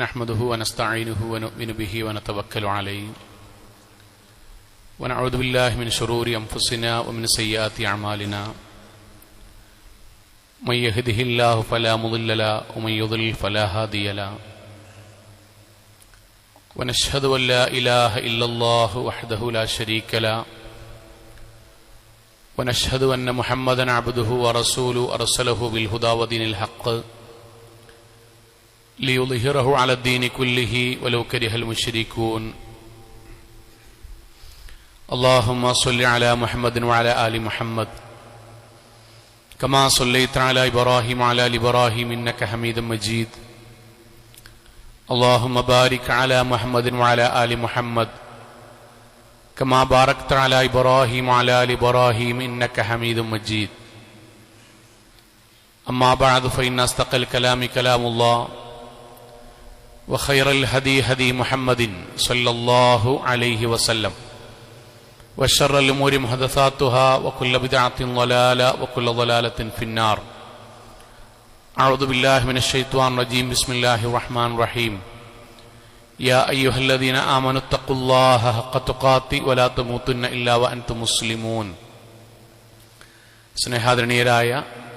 نحمده ونستعينه ونؤمن به ونتوكل عليه ونعوذ بالله من شرور أنفسنا ومن سيئات أعمالنا من يهده الله فلا مضل له ومن يضلل فلا هادي له ونشهد أن لا إله إلا الله وحده لا شريك له ونشهد أن محمدا عبده ورسوله أرسله بالهدى ودين الحق ليظهره على الدين كله ولو كره المشركون اللهم صل على محمد وعلى آل محمد كما صليت على إبراهيم وعلى آل إبراهيم إنك حميد مجيد اللهم بارك على محمد وعلى آل محمد كما باركت على إبراهيم وعلى آل إبراهيم إنك حميد مجيد أما بعد فإن أصدق الكلام كلام الله وخير الهدي هدي محمد صلى الله عليه وسلم وشر الأمور محدثاتها وكل بدعة ضلالة وكل ضلالة في النار أعوذ بالله من الشيطان الرجيم بسم الله الرحمن الرحيم يا أيها الذين آمنوا اتقوا الله حق تقاته ولا تموتن إلا وأنتم مسلمون സ്നേഹാദരണീയരായ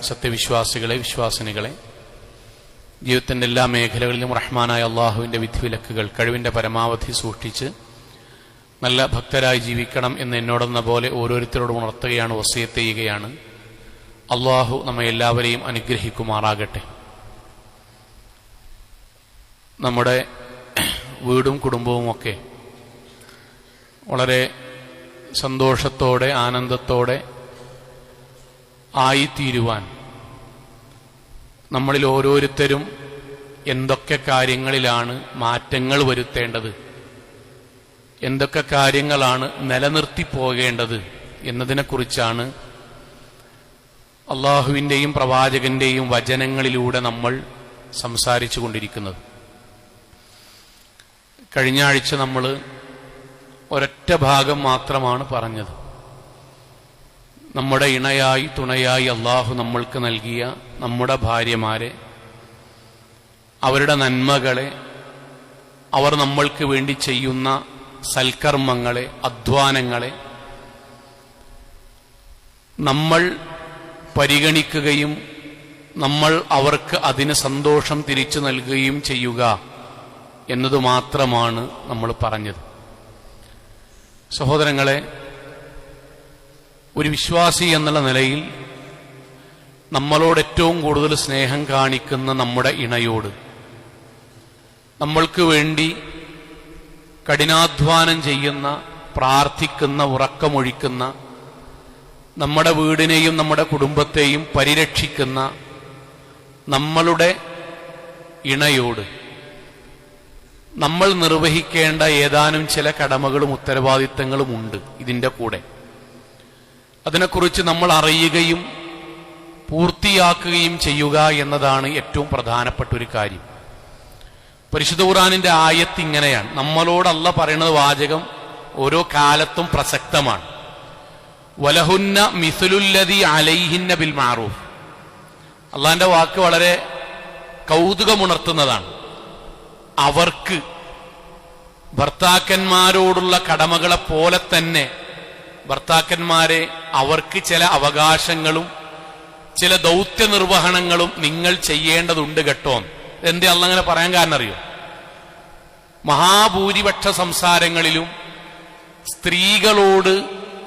സത്യവിശ്വാസികളെ വിശ്വാസിനികളെ, ജീവിതത്തിൻ്റെ എല്ലാ മേഖലകളിലും റഹ്മാനായ അള്ളാഹുവിൻ്റെ വിധിവിലക്കുകൾ കഴിവിൻ്റെ പരമാവധി സൂക്ഷിച്ച് നല്ല ഭക്തരായി ജീവിക്കണം എന്ന് എന്നോടെന്ന പോലെ ഓരോരുത്തരോടും ഉണർത്തുകയാണ്, വസിയത്ത് ചെയ്യുകയാണ്. അള്ളാഹു നമ്മെ എല്ലാവരെയും അനുഗ്രഹിക്കുമാറാകട്ടെ. നമ്മുടെ വീടും കുടുംബവുമൊക്കെ വളരെ സന്തോഷത്തോടെ ആനന്ദത്തോടെ ആയിത്തീരുവാൻ നമ്മളിൽ ഓരോരുത്തരും എന്തൊക്കെ കാര്യങ്ങളിലാണ് മാറ്റങ്ങൾ വരുത്തേണ്ടത്, എന്തൊക്കെ കാര്യങ്ങളാണ് നിലനിർത്തി പോകേണ്ടത് എന്നതിനെക്കുറിച്ചാണ് അള്ളാഹുവിൻ്റെയും പ്രവാചകന്റെയും വചനങ്ങളിലൂടെ നമ്മൾ സംസാരിച്ചു കൊണ്ടിരിക്കുന്നത്. കഴിഞ്ഞ ആഴ്ച നമ്മൾ ഒരൊറ്റ ഭാഗം മാത്രമാണ് പറഞ്ഞത്. നമ്മുടെ ഇണയായി തുണയായി അള്ളാഹു നമ്മൾക്ക് നൽകിയ നമ്മുടെ ഭാര്യമാരെ, അവരുടെ നന്മകളെ, അവർ നമ്മൾക്ക് വേണ്ടി ചെയ്യുന്ന സൽക്കർമ്മങ്ങളെ, അധ്വാനങ്ങളെ നമ്മൾ പരിഗണിക്കുകയും നമ്മൾ അവർക്ക് അതിന് സന്തോഷം തിരിച്ചു നൽകുകയും ചെയ്യുക എന്നതു മാത്രമാണ് നമ്മൾ പറഞ്ഞത്. സഹോദരങ്ങളെ, ഒരു വിശ്വാസി എന്നുള്ള നിലയിൽ നമ്മളോട് ഏറ്റവും കൂടുതൽ സ്നേഹം കാണിക്കുന്ന നമ്മുടെ ഇണയോട്, നമ്മൾക്ക് വേണ്ടി കഠിനാധ്വാനം ചെയ്യുന്ന, പ്രാർത്ഥിക്കുന്ന, ഉറക്കമൊഴിക്കുന്ന, നമ്മുടെ വീടിനെയും നമ്മുടെ കുടുംബത്തെയും പരിരക്ഷിക്കുന്ന നമ്മളുടെ ഇണയോട് നമ്മൾ നിർവഹിക്കേണ്ട ഏതാനും ചില കടമകളും ഉത്തരവാദിത്തങ്ങളും ഉണ്ട്. ഇതിൻ്റെ കൂടെ അതിനെക്കുറിച്ച് നമ്മൾ അറിയുകയും പൂർത്തിയാക്കുകയും ചെയ്യുക എന്നതാണ് ഏറ്റവും പ്രധാനപ്പെട്ട ഒരു കാര്യം. പരിശുദ്ധ ഖുർആനിന്റെ ആയത്ത് ഇങ്ങനെയാണ്. നമ്മളോട് അല്ലാഹ് പറയുന്നത് വാചകം ഓരോ കാലത്തും പ്രസക്തമാണ്. വലഹുന്ന മിസ്ലുല്ലദി അലൈഹിന്ന ബിൽ മഅറൂഫ്. അള്ളാഹിന്റെ വാക്ക് വളരെ കൗതുകമുണർത്തുന്നതാണ്. അവർക്ക് ഭർത്താക്കന്മാരോടുള്ള കടമകളെ പോലെ തന്നെ ഭർത്താക്കന്മാരെ അവർക്ക് ചില അവകാശങ്ങളും ചില ദൗത്യ നിർവഹണങ്ങളും നിങ്ങൾ ചെയ്യേണ്ടതുണ്ട് കേട്ടോ. എന്തേ അള്ളാഹ് അങ്ങനെ പറയാൻ കാരണം അറിയോ? മഹാഭൂരിപക്ഷ സംസാരങ്ങളിലും സ്ത്രീകളോട്,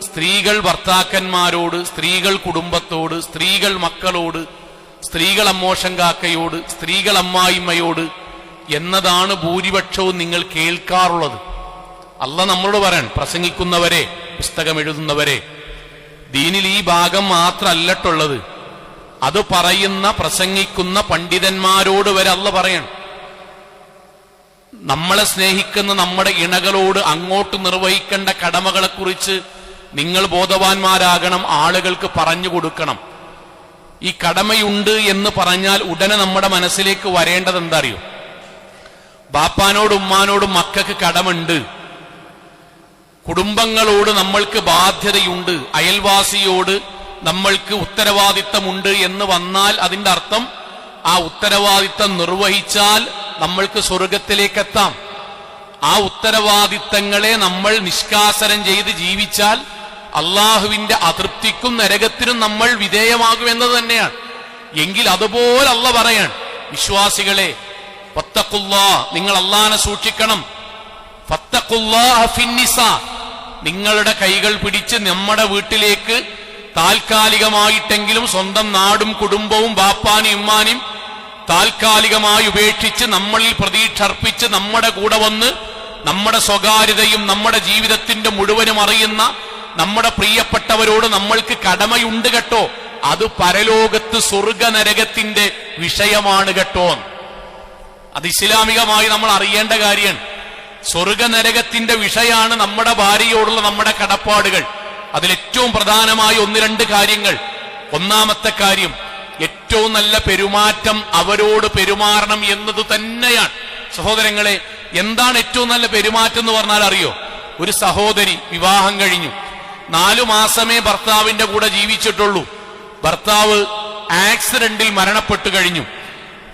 സ്ത്രീകൾ ഭർത്താക്കന്മാരോട്, സ്ത്രീകൾ കുടുംബത്തോട്, സ്ത്രീകൾ മക്കളോട്, സ്ത്രീകൾ അമ്മോശം കാക്കയോട്, സ്ത്രീകൾ അമ്മായിമ്മയോട് എന്നതാണ് ഭൂരിപക്ഷവും നിങ്ങൾ കേൾക്കാറുള്ളത്. അള്ളാഹ് നമ്മളോട് പറയാൻ, പ്രസംഗിക്കുന്നവരെ, പുസ്തകം എഴുതുന്നവരെ, ദീനിൽ ഈ ഭാഗം മാത്രമല്ലട്ടുള്ളത്, അത് പറയുന്ന പ്രസംഗിക്കുന്ന പണ്ഡിതന്മാരോട് വരെ അള്ളാഹ് പറയണം, നമ്മളെ സ്നേഹിക്കുന്ന നമ്മുടെ ഇണകളോട് അങ്ങോട്ട് നിർവഹിക്കേണ്ട കടമകളെക്കുറിച്ച് നിങ്ങൾ ബോധവാന്മാരാകണം, ആളുകൾക്ക് പറഞ്ഞു കൊടുക്കണം. ഈ കടമയുണ്ട് എന്ന് പറഞ്ഞാൽ ഉടനെ നമ്മുടെ മനസ്സിലേക്ക് വരേണ്ടത് എന്താ അറിയോ? ബാപ്പാനോടും ഉമ്മാനോടും മക്കൾക്ക് കടമുണ്ട്, കുടുംബങ്ങളോട് നമ്മൾക്ക് ബാധ്യതയുണ്ട്, അയൽവാസിയോട് നമ്മൾക്ക് ഉത്തരവാദിത്തമുണ്ട് എന്ന് വന്നാൽ അതിന്റെ അർത്ഥം ആ ഉത്തരവാദിത്തം നിർവഹിച്ചാൽ നമ്മൾക്ക് സ്വർഗത്തിലേക്കെത്താം. ആ ഉത്തരവാദിത്തങ്ങളെ നമ്മൾ നിഷ്കാസനം ചെയ്ത് ജീവിച്ചാൽ അള്ളാഹുവിന്റെ അതൃപ്തിക്കും നരകത്തിനും നമ്മൾ വിധേയമാകുമെന്നത് തന്നെയാണ്. എങ്കിൽ അതുപോലെ അള്ളാഹ് പറയാൻ, വിശ്വാസികളെ ഫത്തഖുല്ലാഹ്, നിങ്ങൾ അള്ളാഹനെ സൂക്ഷിക്കണം. ഫത്തഖുല്ലാഹ ഫിന്നിസാ, നിങ്ങളുടെ കൈകൾ പിടിച്ച് നമ്മുടെ വീട്ടിലേക്ക് താൽക്കാലികമായിട്ടെങ്കിലും സ്വന്തം നാടും കുടുംബവും ബാപ്പാനും ഉമ്മാനും താൽക്കാലികമായി ഉപേക്ഷിച്ച് നമ്മളിൽ പ്രതീക്ഷ അർപ്പിച്ച് നമ്മുടെ കൂടെ വന്ന് നമ്മുടെ സ്വകാര്യതയും നമ്മുടെ ജീവിതത്തിന്റെ മുഴുവനും അറിയുന്ന നമ്മുടെ പ്രിയപ്പെട്ടവരോട് നമ്മൾക്ക് കടമയുണ്ട് കേട്ടോ. അത് പരലോകത്ത് സ്വർഗ നരകത്തിന്റെ വിഷയമാണ് കേട്ടോ. അത് ഇസ്ലാമികമായി നമ്മൾ അറിയേണ്ട കാര്യമാണ്. സ്വർഗ നരകത്തിന്റെ വിഷയമാണ് നമ്മുടെ ഭാര്യയോടുള്ള നമ്മുടെ കടപ്പാടുകൾ. അതിലേറ്റവും പ്രധാനമായ 1-2 കാര്യങ്ങൾ. ഒന്നാമത്തെ കാര്യം, ഏറ്റവും നല്ല പെരുമാറ്റം അവരോട് പെരുമാറണം എന്നത് തന്നെയാണ്. സഹോദരങ്ങളെ, എന്താണ് ഏറ്റവും നല്ല പെരുമാറ്റം എന്ന് പറഞ്ഞാൽ അറിയോ? ഒരു സഹോദരി വിവാഹം കഴിഞ്ഞു, 4 മാസമേ ഭർത്താവിന്റെ കൂടെ ജീവിച്ചിട്ടുള്ളൂ. ഭർത്താവ് ആക്സിഡന്റിൽ മരണപ്പെട്ടു കഴിഞ്ഞു.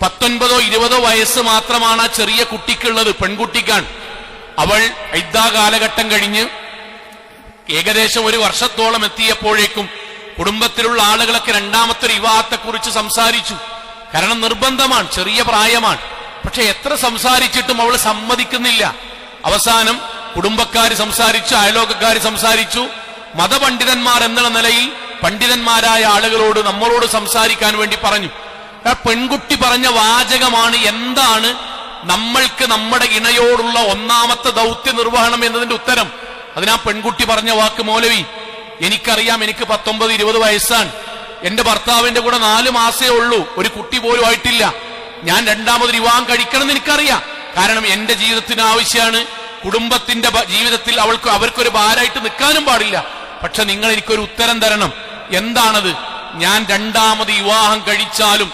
19-20 വയസ്സ് മാത്രമാണ് ആ ചെറിയ കുട്ടിക്കുള്ളത്, പെൺകുട്ടിക്കാണ്. അവൾ ഇദ്ദാ കാലഘട്ടം കഴിഞ്ഞ് ഏകദേശം 1 വർഷത്തോളം എത്തിയപ്പോഴേക്കും കുടുംബത്തിലുള്ള ആളുകളൊക്കെ രണ്ടാമത്തെ വിവാഹത്തെക്കുറിച്ച് സംസാരിച്ചു. കാരണം നിർബന്ധമാണ്, ചെറിയ പ്രായമാണ്. പക്ഷെ എത്ര സംസാരിച്ചിട്ടും അവൾ സമ്മതിക്കുന്നില്ല. അവസാനം കുടുംബക്കാര് സംസാരിച്ചു, അയലോകക്കാര് സംസാരിച്ചു. മതപണ്ഡിതന്മാർ എന്നുള്ള നിലയിൽ പണ്ഡിതന്മാരായ ആളുകളോട് നമ്മളോട് സംസാരിക്കാൻ വേണ്ടി പറഞ്ഞു. ആ പെൺകുട്ടി പറഞ്ഞ വാചകമാണ്, എന്താണ് നമ്മൾക്ക് നമ്മുടെ ഇണയോടുള്ള ഒന്നാമത്തെ ദൗത്യ നിർവഹണം എന്നതിന്റെ ഉത്തരം. അതിനാ പെൺകുട്ടി പറഞ്ഞ വാക്ക്, മൗലവി എനിക്കറിയാം, എനിക്ക് 19-20 വയസ്സാണ്, എന്റെ ഭർത്താവിന്റെ കൂടെ 4 മാസേ ഉള്ളൂ, ഒരു കുട്ടി പോലും ആയിട്ടില്ല. ഞാൻ രണ്ടാമത് വിവാഹം കഴിക്കണമെന്ന് എനിക്കറിയാം. കാരണം എന്റെ ജീവിതത്തിന് ആവശ്യമാണ്. കുടുംബത്തിന്റെ ജീവിതത്തിൽ അവർക്കൊരു ഭാരമായിട്ട് നിൽക്കാനും പാടില്ല. പക്ഷെ നിങ്ങൾ എനിക്കൊരു ഉത്തരം തരണം. എന്താണത്? ഞാൻ രണ്ടാമത് വിവാഹം കഴിച്ചാലും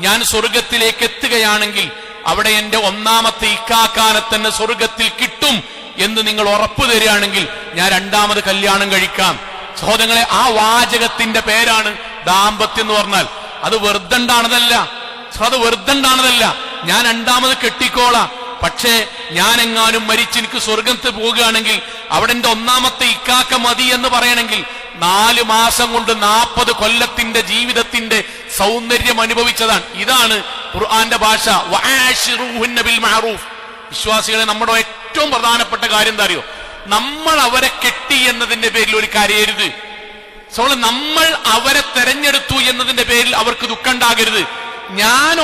ഞാൻ സ്വർഗത്തിലേക്ക് എത്തുകയാണെങ്കിൽ അവിടെ എന്റെ ഒന്നാമത്തെ ഇക്കാക്കാനെ തന്നെ സ്വർഗത്തിൽ കിട്ടും എന്ന് നിങ്ങൾ ഉറപ്പു തരികയാണെങ്കിൽ ഞാൻ രണ്ടാമത് കല്യാണം കഴിക്കാം. സഹോദരങ്ങളെ, ആ വാചകത്തിന്റെ പേരാണ് ദാമ്പത്യം എന്ന് പറഞ്ഞാൽ. അത് വെറുതെണ്ടാണതല്ല, അത് വെറുതെണ്ടാണതല്ല. ഞാൻ രണ്ടാമത് കെട്ടിക്കോളാം, പക്ഷേ ഞാൻ എങ്ങാനും മരിച്ച് എനിക്ക് സ്വർഗത്തിൽ പോവുകയാണെങ്കിൽ അവിടെ എന്റെ ഒന്നാമത്തെ ഇക്കാക്ക മതി എന്ന് പറയണമെങ്കിൽ 4 മാസം കൊണ്ട് 40 കൊല്ലത്തിന്റെ ജീവിതത്തിന്റെ സൗന്ദര്യം അനുഭവിച്ചതാണ്. ഇതാണ് ഖുർആന്റെ ഭാഷ. വആശിറൂഹുന്ന ബിൽ മഅറൂഫ്. വിശ്വാസികളെ, നമ്മുടെ ഏറ്റവും പ്രധാനപ്പെട്ട കാര്യം എന്താ അറിയോ? നമ്മൾ അവരെ കെട്ടി എന്നതിന്റെ പേരിൽ ഒരു കരയരുത്. നമ്മൾ അവരെ തെരഞ്ഞെടുത്തു എന്നതിന്റെ പേരിൽ അവർക്ക് ദുഃഖം ഉണ്ടാകരുത്. ഞാൻ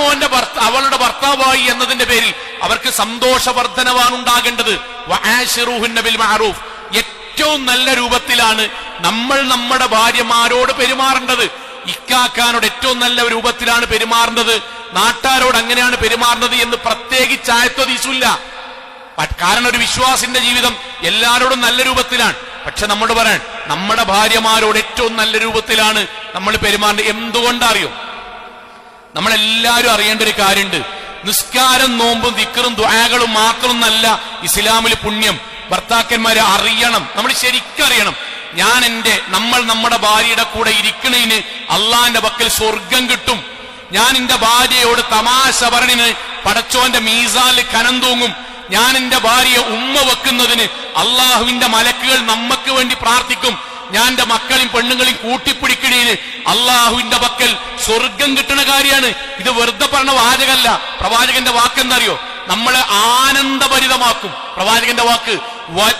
അവളുടെ ഭർത്താവായി എന്നതിന്റെ പേരിൽ അവർക്ക് സന്തോഷവർദ്ധനവാണ് ഉണ്ടാകേണ്ടത്. വആശിറൂഹുന്ന ബിൽ മഅറൂഫ്. ഏറ്റവും നല്ല രൂപത്തിലാണ് നമ്മൾ നമ്മുടെ ഭാര്യമാരോട് പെരുമാറേണ്ടത്. ഇക്കാക്കാനോട് ഏറ്റവും നല്ല രൂപത്തിലാണ് പെരുമാറുന്നത്. നാട്ടാരോട് അങ്ങനെയാണ് പെരുമാറുന്നത് എന്ന് പ്രത്യേകിച്ച് ആയത്വദീസില്ല. കാരണം ഒരു വിശ്വാസിന്റെ ജീവിതം എല്ലാരോടും നല്ല രൂപത്തിലാണ്. പക്ഷെ നമ്മോട് പറയാൻ, നമ്മുടെ ഭാര്യമാരോട് ഏറ്റവും നല്ല രൂപത്തിലാണ് നമ്മൾ പെരുമാറേണ്ടത്. എന്തുകൊണ്ടറിയോ? നമ്മളെല്ലാരും അറിയേണ്ട ഒരു കാര്യമുണ്ട്. നിസ്കാരം, നോമ്പും, ദിക്റും, ദുആകളും മാത്രമൊന്നല്ല ഇസ്ലാമിൽ പുണ്യം. ഭർത്താക്കന്മാരെ അറിയണം, നമ്മൾ ശരിക്കറിയണം. നമ്മൾ നമ്മുടെ ഭാര്യയുടെ കൂടെ ഇരിക്കണതിന് അള്ളാന്റെ പക്കൽ സ്വർഗം കിട്ടും. ഞാൻ എന്റെ ഭാര്യയോട് തമാശ പറഞ്ഞിന് പടച്ചോന്റെ മീസാനിൽ കനം തൂങ്ങും. ഞാൻ എന്റെ ഭാര്യയെ ഉമ്മ വെക്കുന്നതിന് അള്ളാഹുവിന്റെ മലക്കുകൾ നമുക്ക് വേണ്ടി പ്രാർത്ഥിക്കും. ഞാൻ എന്റെ മക്കളെയും പെണ്ണുങ്ങളെയും കൂട്ടിപ്പിടിക്കണേന് അള്ളാഹുവിന്റെ പക്കൽ സ്വർഗം കിട്ടുന്ന കാര്യമാണ്. ഇത് വെറുതെ പറഞ്ഞ വാചകല്ല. പ്രവാചകന്റെ വാക്കെന്തറിയോ? നമ്മളെ ആനന്ദഭരിതമാക്കും. പ്രവാചകന്റെ വാക്ക്,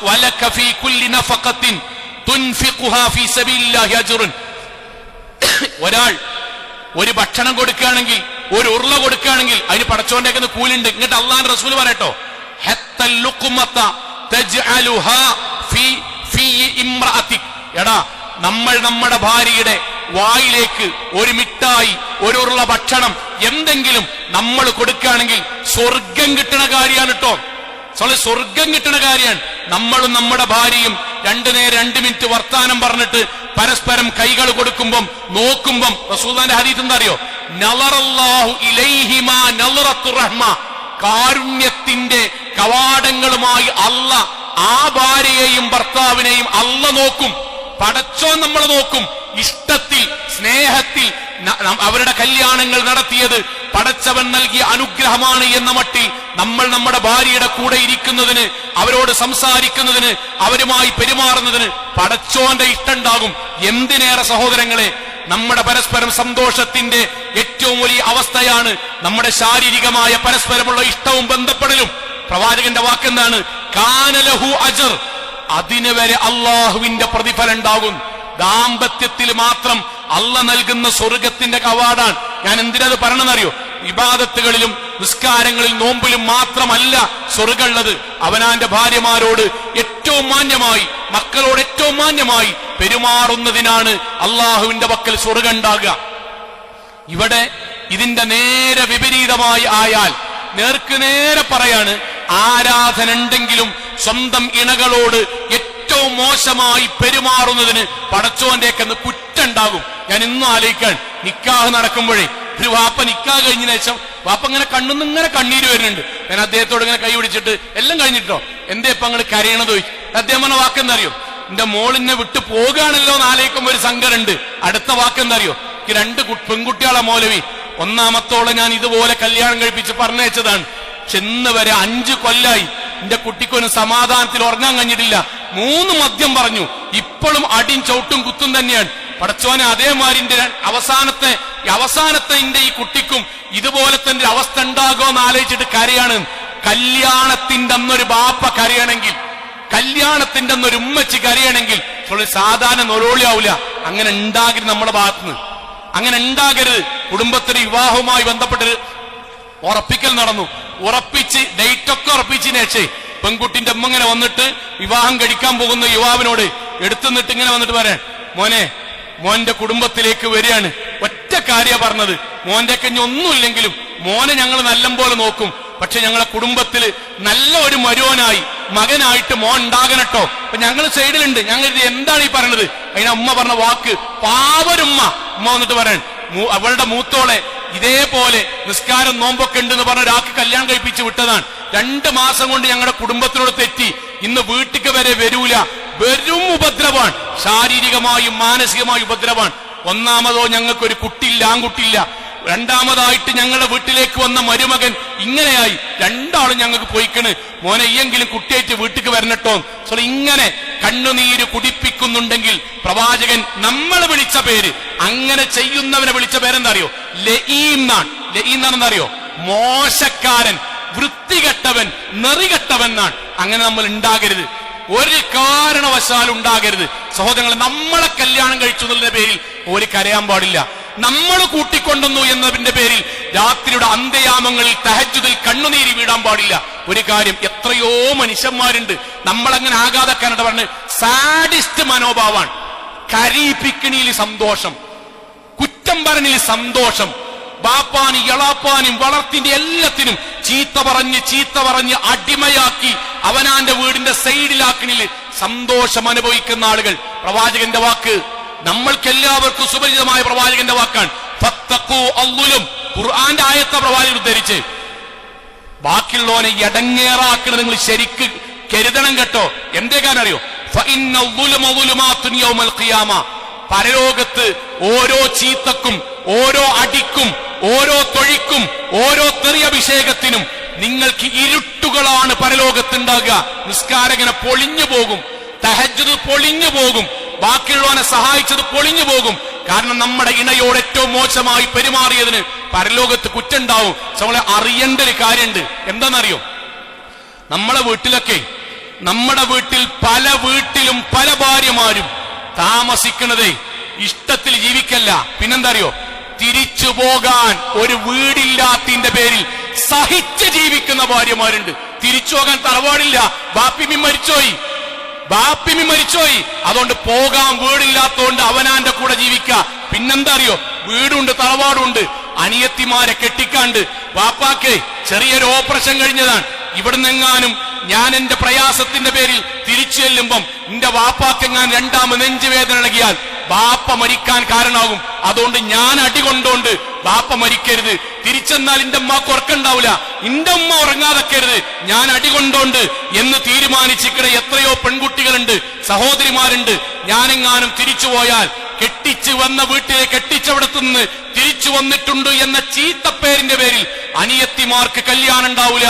വലക ഫീ കുല്ലി നഫഖത്തിൻ തുൻഫിഖുഹാ ഫീ സബീലില്ലാഹി അജ്റുൻ. ഒരാൾ ഒരു ഭക്ഷണം കൊടുക്കുകയാണെങ്കിൽ, ഒരു ഉരുള കൊടുക്കുകയാണെങ്കിൽ അതിന് പടച്ചോന്റെ കൂലുണ്ട്. ഇങ്ങോട്ട് അള്ളാഹുവിന്റെ റസൂൽ പറയട്ടോ, ഹത്തൽ ലുഖ്മത തജ്അലുഹാ ഫീ ഇംറഅതിക്. എടാ, നമ്മൾ നമ്മുടെ ഭാര്യയുടെ വായിലേക്ക് ഒരു മിഠായി, ഒരു ഉരുള ഭക്ഷണം, എന്തെങ്കിലും നമ്മൾ കൊടുക്കുകയാണെങ്കിൽ സ്വർഗം കിട്ടുന്ന കാര്യമാണ് കേട്ടോ. സ്വർഗം കിട്ടുന്ന കാര്യമാണ്. നമ്മളും നമ്മുടെ ഭാര്യയും 2 മിനിറ്റ് വർത്താനം പറഞ്ഞിട്ട് പരസ്പരം കൈകൾ കൊടുക്കുമ്പം, നോക്കുമ്പം റസൂലുള്ളാഹിന്റെ ഹദീസ് എന്താ അറിയോ? നളറല്ലാഹു ഇലൈഹിമാ നളറത്തു റഹ്മ. കാരുണ്യത്തിന്റെ കവാടങ്ങളുമായി അല്ലാഹ് ആ ഭാര്യയെയും ഭർത്താവിനെയും അല്ലാഹ് നോക്കും. പടച്ചോൻ നമ്മൾ നോക്കും. ഇഷ്ടത്തിൽ, സ്നേഹത്തിൽ അവരുടെ കല്യാണങ്ങൾ നടത്തിയത് പടച്ചവൻ നൽകിയ അനുഗ്രഹമാണ് എന്ന മട്ടിൽ നമ്മൾ നമ്മുടെ ഭാര്യയുടെ കൂടെ ഇരിക്കുന്നതിന്, അവരോട് സംസാരിക്കുന്നതിന്, അവരുമായി പെരുമാറുന്നതിന് പടച്ചോന്റെ ഇഷ്ടമുണ്ടാകും. എന്തിനേറെ സഹോദരങ്ങളെ, നമ്മുടെ പരസ്പരം സന്തോഷത്തിന്റെ ഏറ്റവും വലിയ അവസ്ഥയാണ് നമ്മുടെ ശാരീരികമായ പരസ്പരമുള്ള ഇഷ്ടവും ബന്ധപ്പെടലും. പ്രവാചകന്റെ വാക്കെന്താണ്? കാനലഹു അജർ, അതിന് വരെ അള്ളാഹുവിന്റെ പ്രതിഫലം ഉണ്ടാകും. ദാമ്പത്യത്തിൽ മാത്രം അള്ള നൽകുന്ന സ്വർഗത്തിന്റെ കവാടാണ്. ഞാൻ എന്തിനത് പറയണമെന്നറിയോ? ഇബാദത്തുകളിലും നിസ്കാരങ്ങളിൽ നോമ്പിലും മാത്രമല്ല സ്വർഗമുള്ളത്. അവനാന്റെ ഭാര്യമാരോട് ഏറ്റവും മാന്യമായി, മക്കളോട് ഏറ്റവും മാന്യമായി പെരുമാറുന്നതിനാണ് അള്ളാഹുവിന്റെ പക്കൽ സ്വർഗം ഉണ്ടാകുക. ഇവിടെ ഇതിന്റെ നേരെ വിപരീതമായി ആയാൽ, നേർക്ക് നേരെ പറയാണ്, ആരാധന ഉണ്ടെങ്കിലും സ്വന്തം ഇണകളോട് ഏറ്റവും മോശമായി പെരുമാറുന്നതിന് പടച്ചോന്റെയൊക്കെ കുറ്റുണ്ടാകും. ഞാൻ ഇന്നും ആലോചിക്കാൻ, നിക്കാഹ് നടക്കുമ്പോഴേ ഒരു വാപ്പ നിക്കാഹ് കഴിഞ്ഞതിന് ശേഷം വാപ്പ ഇങ്ങനെ കണ്ണുന്ന് ഇങ്ങനെ കണ്ണീര് വരുന്നുണ്ട്. ഞാൻ അദ്ദേഹത്തോട് ഇങ്ങനെ കൈ പിടിച്ചിട്ട്, എല്ലാം കഴിഞ്ഞിട്ടോ, എന്തേ ഇപ്പൊ നിങ്ങൾ കരയണത് ചോദിച്ചു. അദ്ദേഹം പറഞ്ഞ വാക്കെന്തറിയോ? എന്റെ മോളിനെ വിട്ടു പോകാണല്ലോ എന്ന് ആലോചിക്കുമ്പോ ഒരു സങ്കടമുണ്ട്. അടുത്ത വാക്കെന്തറിയോ? ഈ 2 പെൺകുട്ടികളെ മൗലവി, ഒന്നാമത്തോളം ഞാൻ ഇതുപോലെ കല്യാണം കഴിപ്പിച്ച് പറഞ്ഞയച്ചതാണ്. ചെന്ന് വരെ 5 കൊല്ലായി എന്റെ കുട്ടിക്കൊരു സമാധാനത്തിൽ ഉറങ്ങാൻ കഴിഞ്ഞിട്ടില്ല. 3 മദ്യം പറഞ്ഞു. ഇപ്പോഴും അടിയും ചവിട്ടും കുത്തും തന്നെയാണ്. പടച്ചോനെ, അതേമാതിരി അവസാനത്തെ എന്റെ ഈ കുട്ടിക്കും ഇതുപോലെ തന്നെ അവസ്ഥ ഉണ്ടാകുമോ എന്ന് ആലോചിച്ചിട്ട് കരയാണ്. കല്യാണത്തിന്റെ അന്നൊരു ബാപ്പ കരയണമെങ്കിൽ, കല്യാണത്തിന്റെ അന്നൊരു ഉമ്മച്ചി കരയണമെങ്കിൽ സാധാരണ നൊരോളിയാവൂല. അങ്ങനെ ഉണ്ടാകരുത് നമ്മുടെ ഭാഗത്തുനിന്ന്, അങ്ങനെ ഉണ്ടാകരുത്. കുടുംബത്തിന് വിവാഹവുമായി ബന്ധപ്പെട്ട് ഉറപ്പിക്കൽ നടന്നു. ഉറപ്പിച്ച് ഡേറ്റൊക്കെ ഉറപ്പിച്ചതിന് ശേഷം പെൺകുട്ടിന്റെ അമ്മ ഇങ്ങനെ വന്നിട്ട് വിവാഹം കഴിക്കാൻ പോകുന്ന യുവാവിനോട് എടുത്തുനിന്നിട്ട് ഇങ്ങനെ വന്നിട്ട് പറയാൻ, മോന്റെ കുടുംബത്തിലേക്ക് വരികയാണ്. ഒറ്റ കാര്യ പറഞ്ഞത്, മോന്റെ കഞ്ഞി ഒന്നുമില്ലെങ്കിലും മോനെ ഞങ്ങൾ നല്ലപോലെ നോക്കും. പക്ഷെ ഞങ്ങളെ കുടുംബത്തിൽ നല്ല ഒരു മരുവനായി, മകനായിട്ട് മോൻ ഉണ്ടാകണട്ടോ. അപ്പൊ ഞങ്ങൾ സൈഡിലുണ്ട്. ഞങ്ങൾ ഇത് എന്താണ് ഈ പറയണത്? അതിന് അമ്മ പറഞ്ഞ വാക്ക് പാവരുമ്മ. അമ്മ വന്നിട്ട് പറയാൻ, അവളുടെ മൂത്തോളെ ഇതേപോലെ നിസ്കാരം നോമ്പൊക്കെ ഉണ്ടെന്ന് പറഞ്ഞ ഒരാൾക്ക് കല്യാണം കഴിപ്പിച്ച് വിട്ടതാണ്. 2 മാസം കൊണ്ട് ഞങ്ങളുടെ കുടുംബത്തിനോട് തെറ്റി. ഇന്ന് വീട്ടിക്ക് വരെ വരൂല. വെറും ഉപദ്രവാണ്, ശാരീരികമായും മാനസികമായും ഉപദ്രവാണ്. ഒന്നാമതോ ഞങ്ങൾക്കൊരു കുട്ടിയില്ല, ആൺകുട്ടിയില്ല. രണ്ടാമതായിട്ട് ഞങ്ങളുടെ വീട്ടിലേക്ക് വന്ന മരുമകൻ ഇങ്ങനെയായി. 2 ആളും ഞങ്ങൾക്ക് പോയിക്കണ്. മോനെ ഈയെങ്കിലും കുട്ടിയായിട്ട് വീട്ടിക്ക് വരണട്ടോ. ഇങ്ങനെ കണ്ണുനീര് കുടിപ്പിക്കുന്നുണ്ടെങ്കിൽ പ്രവാചകൻ നമ്മളെ വിളിച്ച പേര്, അങ്ങനെ ചെയ്യുന്നവനെ വിളിച്ച പേരെന്താ അറിയോ? ലഈം എന്നാണ്. ലഈം എന്നാണെന്നറിയോ? മോശക്കാരൻ, വൃത്തികെട്ടവൻ, നെറികെട്ടവൻ എന്നാണ്. അങ്ങനെ നമ്മൾ ഉണ്ടാകരുത്, ഒരു കാരണവശാലും ഉണ്ടാകരുത്. സഹോദരങ്ങളെ, നമ്മളെ കല്യാണം കഴിച്ചു എന്നതിന്റെ പേരിൽ ഒരു കരയാൻ പാടില്ല. നമ്മൾ കൂട്ടിക്കൊണ്ടുവന്നു എന്നതിന്റെ പേരിൽ രാത്രിയുടെ അന്ത്യയാമങ്ങളിൽ തഹജ്ജുദിൽ കണ്ണുനീരി വീടാൻ പാടില്ല. ഒരു കാര്യം, എത്രയോ മനുഷ്യന്മാരുണ്ട് നമ്മളങ്ങനെ ആകാതെക്കാനായിട്ട് പറഞ്ഞ് സാഡിസ്റ്റ് മനോഭാവാണ്. കരീപ്പിക്കണിയിൽ സന്തോഷം, കുറ്റം പറഞ്ഞിൽ സന്തോഷം, ബാപ്പാനും എളാപ്പാനും വളർത്തിന്റെ എല്ലാത്തിനും ചീത്ത പറഞ്ഞ് അടിമയാക്കി അവനാന്റെ വീടിന്റെ സൈഡിലാക്കണിൽ സന്തോഷം അനുഭവിക്കുന്ന ആളുകൾ. പ്രവാചകന്റെ വാക്ക് നമ്മൾക്കെല്ലാവർക്കും സുപരിചിതമായ പ്രവാചകന്റെ വാക്കാണ്. ഫത്തഖൂ അള്ളുലും, ഖുർആന്റെ ആയത്തെ പ്രവാചകൻ ഉദ്ധരിച്ച്, ബാക്കിയുള്ളവനെ എടങ്ങേറാക്കുന്നത് നിങ്ങൾ ശരിക്ക് കരുതണം കേട്ടോ. എന്തേ കാരണം അറിയോ? പരലോകത്ത് ഓരോ ചീത്തക്കും, ഓരോ അടിക്കും, ഓരോ തൊഴിക്കും, ഓരോ തെറിയഭിഷേകത്തിനും നിങ്ങൾക്ക് ഇരുട്ടുകളാണ് പരലോകത്തുണ്ടാകുക. നിസ്കാരകനെ പൊളിഞ്ഞു പോകും, തഹജ്ജുദ് പൊളിഞ്ഞു പോകും, ബാക്കിയുള്ളവനെ സഹായിച്ചത് പൊളിഞ്ഞു പോകും. കാരണം നമ്മുടെ ഇണയോട് ഏറ്റവും മോശമായി പെരുമാറിയതിന് പരലോകത്ത് കുറ്റുണ്ടാവും. നമ്മളെ അറിയേണ്ട ഒരു കാര്യമുണ്ട്. എന്താണെന്നറിയോ? നമ്മുടെ വീട്ടിൽ പല വീട്ടിലും പല ഭാര്യമാരും താമസിക്കുന്നതേ ഇഷ്ടത്തിൽ ജീവിക്കല്ല. പിന്നെന്താ അറിയോ? തിരിച്ചു പോകാൻ ഒരു വീടില്ലാത്തതിന്റെ പേരിൽ സഹിച്ച് ജീവിക്കുന്ന ഭാര്യമാരുണ്ട്. തിരിച്ചു പോകാൻ തറവാടില്ല, ബാപ്പിമി മരിച്ചോയി, അതുകൊണ്ട് പോകാൻ വീടില്ലാത്തോണ്ട് അവനാന്റെ കൂടെ ജീവിക്ക. പിന്നെന്താ അറിയോ? വീടുണ്ട്, തറവാടുണ്ട്, അനിയത്തിമാരെ കെട്ടിക്കാണ്ട്. വാപ്പാക്ക് ചെറിയൊരു ഓപ്പറേഷൻ കഴിഞ്ഞതാണ്. ഇവിടുന്നെങ്ങാനും ഞാൻ എന്റെ പ്രയാസത്തിന്റെ പേരിൽ തിരിച്ചു ചെല്ലുമ്പം എന്റെ വാപ്പാക്കെങ്ങാൻ 2ാമത് നെഞ്ചുവേദന നൽകിയാൽ ബാപ്പ മരിക്കാൻ കാരണമാകും. അതുകൊണ്ട് ഞാൻ അടികൊണ്ടോണ്ട് ബാപ്പ മരിക്കരുത്. തിരിച്ചെന്നാൽ എന്റെ ഉമ്മക്ക് ഉറക്കുണ്ടാവില്ല, എന്റെ ഉമ്മ ഉറങ്ങാതെക്കരുത്, ഞാൻ അടികൊണ്ടോണ്ട് എന്ന് തീരുമാനിച്ചിരിക്കുന്ന എത്രയോ പെൺകുട്ടികളുണ്ട്, സഹോദരിമാരുണ്ട്. ഞാനെങ്ങാനും തിരിച്ചുപോയാൽ കെട്ടിച്ചു വന്ന വീട്ടിലെ കെട്ടിച്ചവിടത്തുനിന്ന് തിരിച്ചു വന്നിട്ടുണ്ട് എന്ന ചീത്തപ്പേരിന്റെ പേരിൽ അനിയത്തിമാർക്ക് കല്യാണം ഉണ്ടാവില്ല,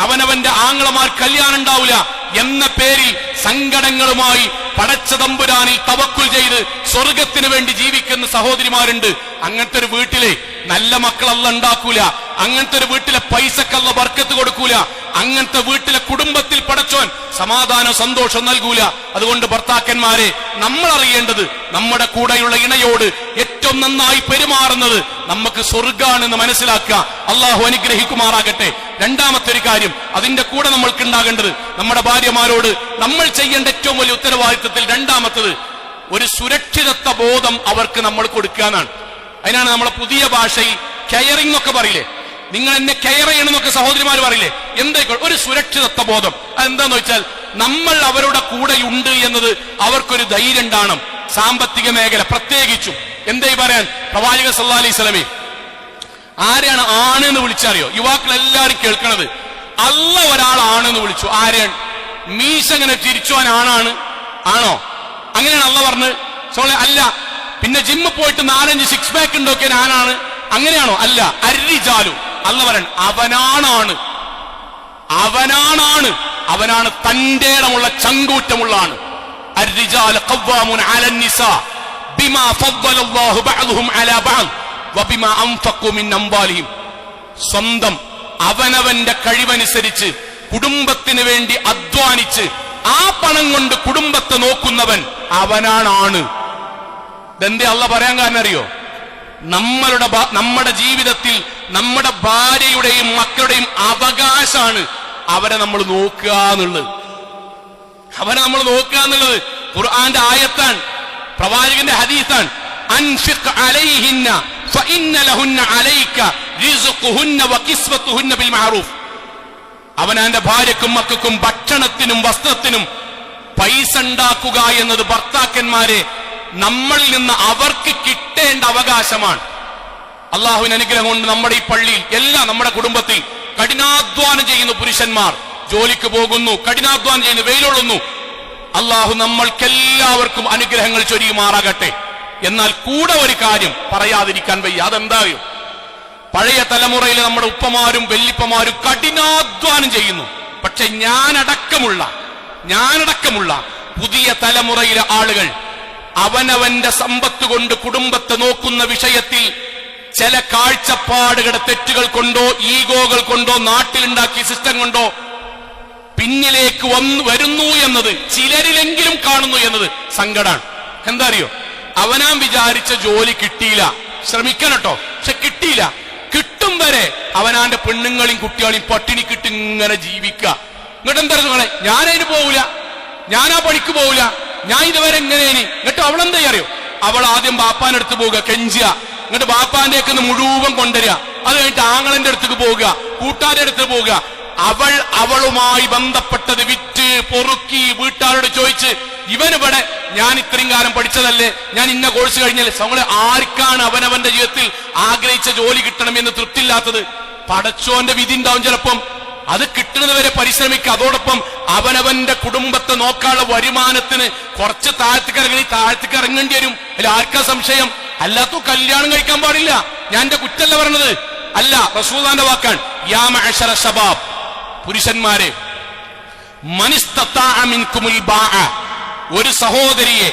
അവനവന്റെ ആങ്ങളമാർ കല്യാണം ഉണ്ടാവില്ല എന്ന പേരിൽ സങ്കടങ്ങളുമായി പടച്ച തമ്പുരാനിൽ തവക്കുൽ ചെയ്ത് സ്വർഗത്തിന് വേണ്ടി ജീവിക്കുന്ന സഹോദരിമാരുണ്ട്. അങ്ങനത്തെ ഒരു വീട്ടിലെ നല്ല മക്കളല്ല ഉണ്ടാക്കൂല, അങ്ങനത്തെ ഒരു വീട്ടിലെ പൈസക്കല്ല ബർക്കത്ത് കൊടുക്കൂല, അങ്ങനത്തെ വീട്ടിലെ കുടുംബത്തിൽ പടച്ചോൻ സമാധാനം സന്തോഷം നൽകൂല. അതുകൊണ്ട് ഭർത്താക്കന്മാരെ, നമ്മൾ അറിയേണ്ടത് നമ്മുടെ കൂടെയുള്ള ഇണയോട് ഏറ്റവും നന്നായി പെരുമാറുന്നത് നമുക്ക് സ്വർഗാണെന്ന് മനസ്സിലാക്കുക. അള്ളാഹു അനുഗ്രഹിക്കുമാറാകട്ടെ. രണ്ടാമത്തെ ഒരു കാര്യം അതിന്റെ കൂടെ നമ്മൾക്ക് ഉണ്ടാകേണ്ടത്, നമ്മുടെ ഭാര്യമാരോട് നമ്മൾ ചെയ്യേണ്ട ഏറ്റവും വലിയ ഉത്തരവാദിത്വത്തിൽ രണ്ടാമത്തത് ഒരു സുരക്ഷിതത്വ ബോധം അവർക്ക് നമ്മൾ കൊടുക്കുക എന്നാണ്. അതിനാണ് നമ്മളെ പുതിയ ഭാഷയിൽ കെയറിംഗ് എന്നൊക്കെ പറയില്ലേ, നിങ്ങൾ എന്നെ കെയർ ചെയ്യണമെന്നൊക്കെ സഹോദരിമാർ പറയില്ലേ, എന്തായിക്കോട്ടെ ഒരു സുരക്ഷിതത്വ ബോധം. അതെന്താന്ന് വെച്ചാൽ നമ്മൾ അവരുടെ കൂടെയുണ്ട് എന്നത് അവർക്കൊരു ധൈര്യം ഉണ്ടാകണം. സാമ്പത്തിക മേഖല പ്രത്യേകിച്ചും എന്തായി പറയാൻ, പ്രവാചകൻ സല്ലല്ലാഹു അലൈഹി വസല്ലമയെ ആരെയാണ് ആണ് എന്ന് വിളിച്ചറിയോ? യുവാക്കൾ എല്ലാവരും കേൾക്കണത്, അല്ല ഒരാളാണെന്ന് വിളിച്ചു. ആരെയാണ്? മീശ അങ്ങനെ തിരിച്ചോൻ ആണാണ് ആണോ? അങ്ങനെയാണ് അല്ല പറഞ്ഞത്? അല്ല. പിന്നെ ജിമ്മിൽ പോയിട്ട് 4-5 സിക്സ് പാക്ക് ഉണ്ടാക്കിയ ആനാണ്, അങ്ങനെയാണോ? അല്ല. അരിജാലു അല്ല പറയണം, അവനാണ്, അവനാണ്, അവനാണ് തന്റെ ഇടമുള്ള ചങ്കൂറ്റമുള്ള ആണ്. അർരിജാലു ഖവ്വാമുൻ അലൻ നിസാ ബിമാ ഫദ്ദലല്ലാഹു ബഅദുഹും അലാ ബഅദ് വബിമാ അൻഫഖു മിൻ അംവാലിഹിം. സ്വന്തം അവനവന്റെ കഴിവനുസരിച്ച് കുടുംബത്തിന് വേണ്ടി അധ്വാനിച്ച് ആ പണം കൊണ്ട് കുടുംബത്തെ നോക്കുന്നവൻ അവനാണ്. ഇതെന്തേ അല്ല പറയാൻ കാരണം അറിയോ? നമ്മുടെ ജീവിതത്തിൽ നമ്മുടെ ഭാര്യയുടെയും മക്കളുടെയും അവകാശമാണ് അവരെ നമ്മൾ നോക്കുക എന്നുള്ളത്. അവരെ നമ്മൾ നോക്കുക എന്നുള്ളത് ഖുർആന്റെ ആയത്താണ്, പ്രവാചകന്റെ ഹദീസാണ്. അൻഫിഖ് അലൈഹിന്ന ഫഇന്ന ലഹുന്ന അലൈക റിസ്ഖുഹുന്ന വകിസ്വതുഹുന്ന ബിൽ മഅറൂഫ്. അവനാന്റെ ഭാര്യക്കും മക്കൾക്കും ഭക്ഷണത്തിനും വസ്ത്രത്തിനും പൈസ ഉണ്ടാക്കുക എന്നത് ഭർത്താക്കന്മാരെ നമ്മളിൽ നിന്ന് അവർക്ക് കിട്ടേണ്ട അവകാശമാണ്. അള്ളാഹുവിന്റെ അനുഗ്രഹം കൊണ്ട് നമ്മുടെ ഈ പള്ളിയിൽ എല്ലാം നമ്മുടെ കുടുംബത്തിൽ കഠിനാധ്വാനം ചെയ്യുന്ന പുരുഷന്മാർ ജോലിക്ക് പോകുന്നു, കഠിനാധ്വാനം ചെയ്യുന്നു, വെയിലൊള്ളുന്നു. അള്ളാഹു നമ്മൾക്കെല്ലാവർക്കും അനുഗ്രഹങ്ങൾ ചൊരിയുമാറാകട്ടെ. എന്നാൽ കൂടെ ഒരു കാര്യം പറയാതിരിക്കാൻ വയ്യ. അതെന്തായോ? പഴയ തലമുറയിലെ നമ്മുടെ ഉപ്പമാരും വെല്ലിപ്പമാരും കഠിനാധ്വാനം ചെയ്യുന്നു. പക്ഷെ ഞാനടക്കമുള്ള പുതിയ തലമുറയിലെ ആളുകൾ അവനവന്റെ സമ്പത്ത് കൊണ്ട് കുടുംബത്തെ നോക്കുന്ന വിഷയത്തിൽ ചില കാഴ്ചപ്പാടുകളുടെ തെറ്റുകൾ കൊണ്ടോ ഈഗോകൾ കൊണ്ടോ നാട്ടിലുണ്ടാക്കിയ സിസ്റ്റം കൊണ്ടോ പിന്നിലേക്ക് വരുന്നു എന്നത് ചിലരിലെങ്കിലും കാണുന്നു എന്നത് സങ്കടാണ്. എന്താ അറിയോ? അവനാൻ വിചാരിച്ച ജോലി കിട്ടിയില്ല, ശ്രമിക്കണം കേട്ടോ, പക്ഷെ കിട്ടിയില്ല. കിട്ടും വരെ അവനാന്റെ പെണ്ണുങ്ങളെയും കുട്ടികളെയും പട്ടിണിക്കിട്ട് ഇങ്ങനെ ജീവിക്കുക. ഇങ്ങോട്ട് എന്താ നിങ്ങളെ, ഞാനതിന് പോവില്ല, ഞാൻ ആ പണിക്ക് പോവില്ല, ഞാൻ ഇതുവരെ എങ്ങനെയാണ്. എന്നിട്ട് അവളെന്താ അറിയോ? അവൾ ആദ്യം ബാപ്പാന്റെ അടുത്ത് പോവുക, കെഞ്ചുക, എന്നിട്ട് ബാപ്പാന്റെ ഒക്കെ മുഴുവൻ കൊണ്ടുവരിക. അത് കഴിഞ്ഞിട്ട് ആങ്ങളന്റെ അടുത്തേക്ക് പോവുക, കൂട്ടുകാരുടെ അടുത്ത് പോവുക. അവളുമായി ബന്ധപ്പെട്ടത് വിറ്റ് പൊറുക്കി വീട്ടുകാരോട് ചോദിച്ച്, ഇവനിവിടെ ഞാൻ ഇത്രയും കാലം പഠിച്ചതല്ലേ, ഞാൻ ഇന്ന കോഴ്സ് കഴിഞ്ഞല്ലേ. നമ്മളെ ആർക്കാണ് അവനവന്റെ ജീവിതത്തിൽ ആഗ്രഹിച്ച ജോലി കിട്ടണമെന്ന് തൃപ്തിയില്ലാത്തത്? പടച്ചോന്റെ വിധി ഉണ്ടാവും ചിലപ്പം. അത് കിട്ടുന്നത് വരെ പരിശ്രമിക്കുക. അതോടൊപ്പം അവനവന്റെ കുടുംബത്തെ നോക്കാനുള്ള വരുമാനത്തിന് കുറച്ച് താഴത്തേക്ക് ഇറങ്ങേണ്ടി വരും. അതിൽ ആർക്കാ സംശയം? അല്ലാത്ത കല്യാണം കഴിക്കാൻ പാടില്ല. ഞാൻ എന്റെ കുറ്റല്ല പറഞ്ഞത്, അല്ല, റസൂലുള്ളാഹിന്റെ വാക്കാണ്. യാ മഅശറ ശബാബ്, പുരുഷന്മാരെ, മനിസ്തതാഅ മിൻകുമുൽ ബാഅ, ഒരു സഹോദരിയെ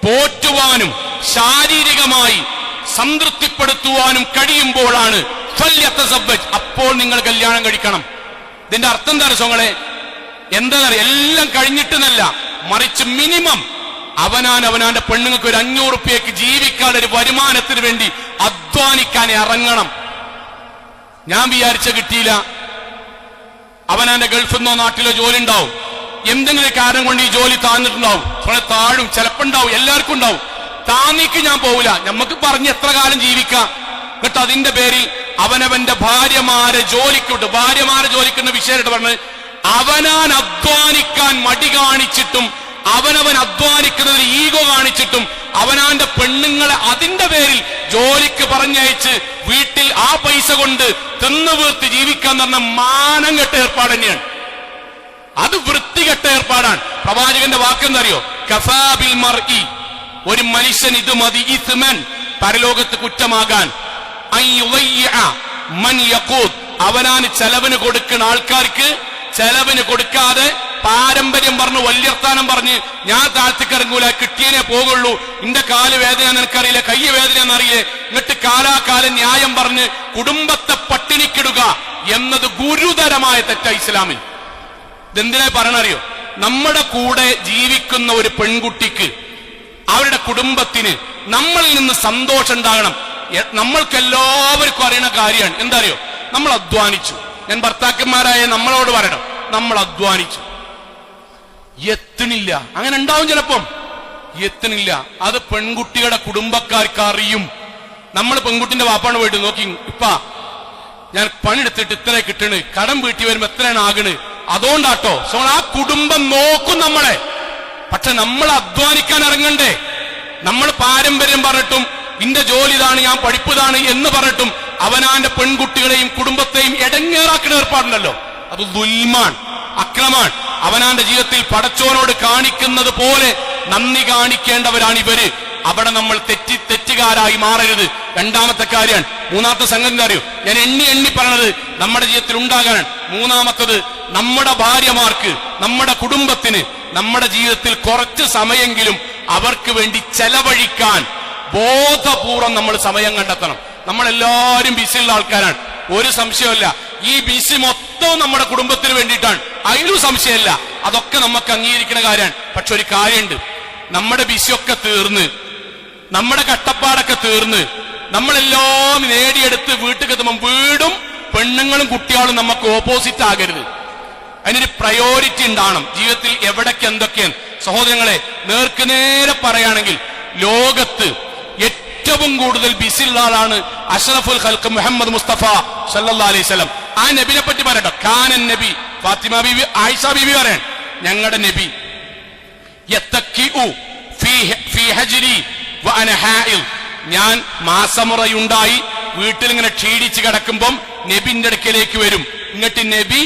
പോറ്റുവാനും ശാരീരികമായി സംതൃപ്തിപ്പെടുത്തുവാനും കഴിയുമ്പോഴാണ് ഫല്യതസവ്വജ്, അപ്പോൾ നിങ്ങൾ കല്യാണം കഴിക്കണം. ഇതിന്റെ അർത്ഥം എന്താണ് സോങ്ങളെ? എന്താ എല്ലാം കഴിഞ്ഞിട്ടെന്നല്ല, മറിച്ച് മിനിമം അവനാന്റെ പെണ്ണുങ്ങൾക്ക് ഒരു 500 റുപ്യക്ക് ജീവിക്കാൻ ഒരു വരുമാനത്തിന് വേണ്ടി അധ്വാനിക്കാൻ ഇറങ്ങണം. ഞാൻ വിചാരിച്ച കിട്ടിയില്ല, അവനാന്റെ ഗൾഫിൽ നിന്നോ നാട്ടിലോ ജോലി ഉണ്ടാവും, എന്തെങ്കിലും കാരണം കൊണ്ട് ഈ ജോലി താഴ്ന്നിട്ടുണ്ടാവും, താഴും, ചിലപ്പുണ്ടാവും, എല്ലാവർക്കും ഉണ്ടാവും. താന്നിക്ക് ഞാൻ പോവില്ല, നമുക്ക് പറഞ്ഞ് എത്ര കാലം ജീവിക്കാം. എന്നിട്ട് അതിന്റെ പേരിൽ അവനവന്റെ ഭാര്യമാരെ ജോലിക്കുന്ന വിഷയമായിട്ട് പറഞ്ഞ് അവനാൻ അധ്വാനിക്കാൻ മടി കാണിച്ചിട്ടും അവനവൻ അധ്വാനിക്കുന്നതിൽ ഈഗോ കാണിച്ചിട്ടും അവനാന്റെ പെണ്ണുങ്ങളെ അതിന്റെ പേരിൽ ജോലിക്ക് പറഞ്ഞയച്ച് വീട്ടിൽ ആ പൈസ കൊണ്ട് തിന്നു വീർത്ത് ജീവിക്കാൻ പറഞ്ഞ മാനം കെട്ട ഏർപ്പാട് തന്നെയാണ്. അത് വൃത്തികെട്ട ഏർപ്പാടാണ്. പ്രവാചകന്റെ വാക്കെന്തറിയോ? കഫാ ബിൽ മർഇ ഒരു മനുഷ്യൻ ഇത് മതി, ഇത്മൻ പരലോകത്ത് കുറ്റമാകാൻ, മൻ യഖൂദ് അവനാന് ചെലവിന് കൊടുക്കുന്ന ആൾക്കാർക്ക് ചെലവിന് കൊടുക്കാതെ പാരമ്പര്യം പറഞ്ഞ് വല്യർത്താനം പറഞ്ഞ് ഞാൻ താഴ്ത്തിക്കിറങ്ങൂല, കിട്ടിയനെ പോകുള്ളൂ, എന്റെ കാല് വേദന നിനക്കറിയില്ല, കൈ വേദന എന്നറിയില്ലേ, എന്നിട്ട് കാലാകാലം ന്യായം പറഞ്ഞ് കുടുംബത്തെ പട്ടിണിക്കിടുക എന്നത് ഗുരുതരമായ തെറ്റ ഇസ്ലാമിൽ. ഇതെന്തിനാ പറയണറിയോ? നമ്മുടെ കൂടെ ജീവിക്കുന്ന ഒരു പെൺകുട്ടിക്ക് അവരുടെ കുടുംബത്തിന് നമ്മളിൽ നിന്ന് സന്തോഷം ഉണ്ടാകണം. നമ്മൾക്ക് എല്ലാവർക്കും അറിയുന്ന കാര്യമാണ്. എന്താ അറിയോ? നമ്മൾ അധ്വാനിച്ചു. ഞാൻ ഭർത്താക്കന്മാരായ നമ്മളോട് പറയണം, നമ്മൾ അധ്വാനിച്ചു, എത്തണില്ല. അങ്ങനെ ഉണ്ടാവും ചിലപ്പം, എത്തണില്ല. അത് പെൺകുട്ടിയുടെ കുടുംബക്കാർക്ക് അറിയും. നമ്മൾ പെൺകുട്ടിന്റെ വാപ്പാണ് പോയിട്ട് നോക്കി, ഇപ്പ ഞാൻ പണിയെടുത്തിട്ട് ഇത്ര കിട്ടണ്, കടം വീട്ടി വരുമ്പോ എത്രയാണ് ആകണ്, അതുകൊണ്ടാട്ടോ. സോ ആ കുടുംബം നോക്കും നമ്മളെ. പക്ഷെ നമ്മൾ അധ്വാനിക്കാൻ ഇറങ്ങണ്ടേ? നമ്മൾ പാരമ്പര്യം പറഞ്ഞിട്ടും ഇന്റെ ജോലി ഇതാണ്, ഞാൻ പഠിപ്പതാണ് എന്ന് പറഞ്ഞിട്ടും അവനാന്റെ പെൺകുട്ടികളെയും കുടുംബത്തെയും എടങ്ങേറാക്കുന്ന ഏർപ്പാടുണ്ടല്ലോ, അത് ദുൽമാൻ, അക്രമാൻ. അവനാന്റെ ജീവിതത്തിൽ പടച്ചോനോട് കാണിക്കുന്നത് പോലെ നന്ദി കാണിക്കേണ്ടവരാണ് ഇവര്. അവിടെ നമ്മൾ തെറ്റുകാരായി മാറരുത്. രണ്ടാമത്തെ കാര്യമാണ്. മൂന്നാമത്തെ സംഗതി എന്താ അറിയോ? ഞാൻ എണ്ണി പറഞ്ഞത് നമ്മുടെ ജീവിതത്തിൽ ഉണ്ടാകാനാണ്. മൂന്നാമത്തത്, നമ്മുടെ ഭാര്യമാർക്ക്, നമ്മുടെ കുടുംബത്തിന് നമ്മുടെ ജീവിതത്തിൽ കുറച്ച് സമയമെങ്കിലും അവർക്ക് വേണ്ടി ചെലവഴിക്കാൻ ബോധപൂർവം നമ്മൾ സമയം കണ്ടെത്തണം. നമ്മളെല്ലാവരും ബിസിയുള്ള ആൾക്കാരാണ്, ഒരു സംശയമല്ല. ഈ ബിസി മൊത്തം നമ്മുടെ കുടുംബത്തിന് വേണ്ടിയിട്ടാണ്, അതിലും സംശയമല്ല. അതൊക്കെ നമുക്ക് അംഗീകരിക്കുന്ന കാര്യമാണ്. പക്ഷെ ഒരു കാര്യമുണ്ട്, നമ്മുടെ ബിസിയൊക്കെ തീർന്ന്, നമ്മുടെ കട്ടപ്പാടൊക്കെ തീർന്ന്, നമ്മളെല്ലാം നേടിയെടുത്ത് വീട്ടിൽ എത്തുമ്പോൾ വീടും പെണ്ണുങ്ങളും കുട്ടികളും നമുക്ക് ഓപ്പോസിറ്റ് ആകരുത്. അതിനൊരു പ്രയോറിറ്റി ഉണ്ടാവണം ജീവിതത്തിൽ. എവിടൊക്കെ എന്തൊക്കെയാണ് സഹോദരങ്ങളെ, നേർക്ക് നേരെ പറയുകയാണെങ്കിൽ ലോകത്ത് ഏറ്റവും കൂടുതൽ ബിസിയുള്ള ആളാണ് അഷ്റഫുൽ ഖൽഖ് മുഹമ്മദ് മുസ്തഫ സല്ലല്ലാഹു അലൈഹി വസല്ലം. ആ നബിനെ പറ്റി പറയട്ടോ. കാനൻ നബി, ഫാത്തിമ ബീവി, ആയിഷ ബീവി പറയാൻ, ഞങ്ങളുടെ നബി യത്തഖിഉ ഫീ ഹജ്രി വഅന ഹായിൽ, ഞാൻ മാസമുറയുണ്ടായി വീട്ടിൽ ഇങ്ങനെ ക്ഷീണിച്ച് കിടക്കുമ്പം നബിന്റെ അടുക്കലേക്ക് വരും. എന്നിട്ട് നബി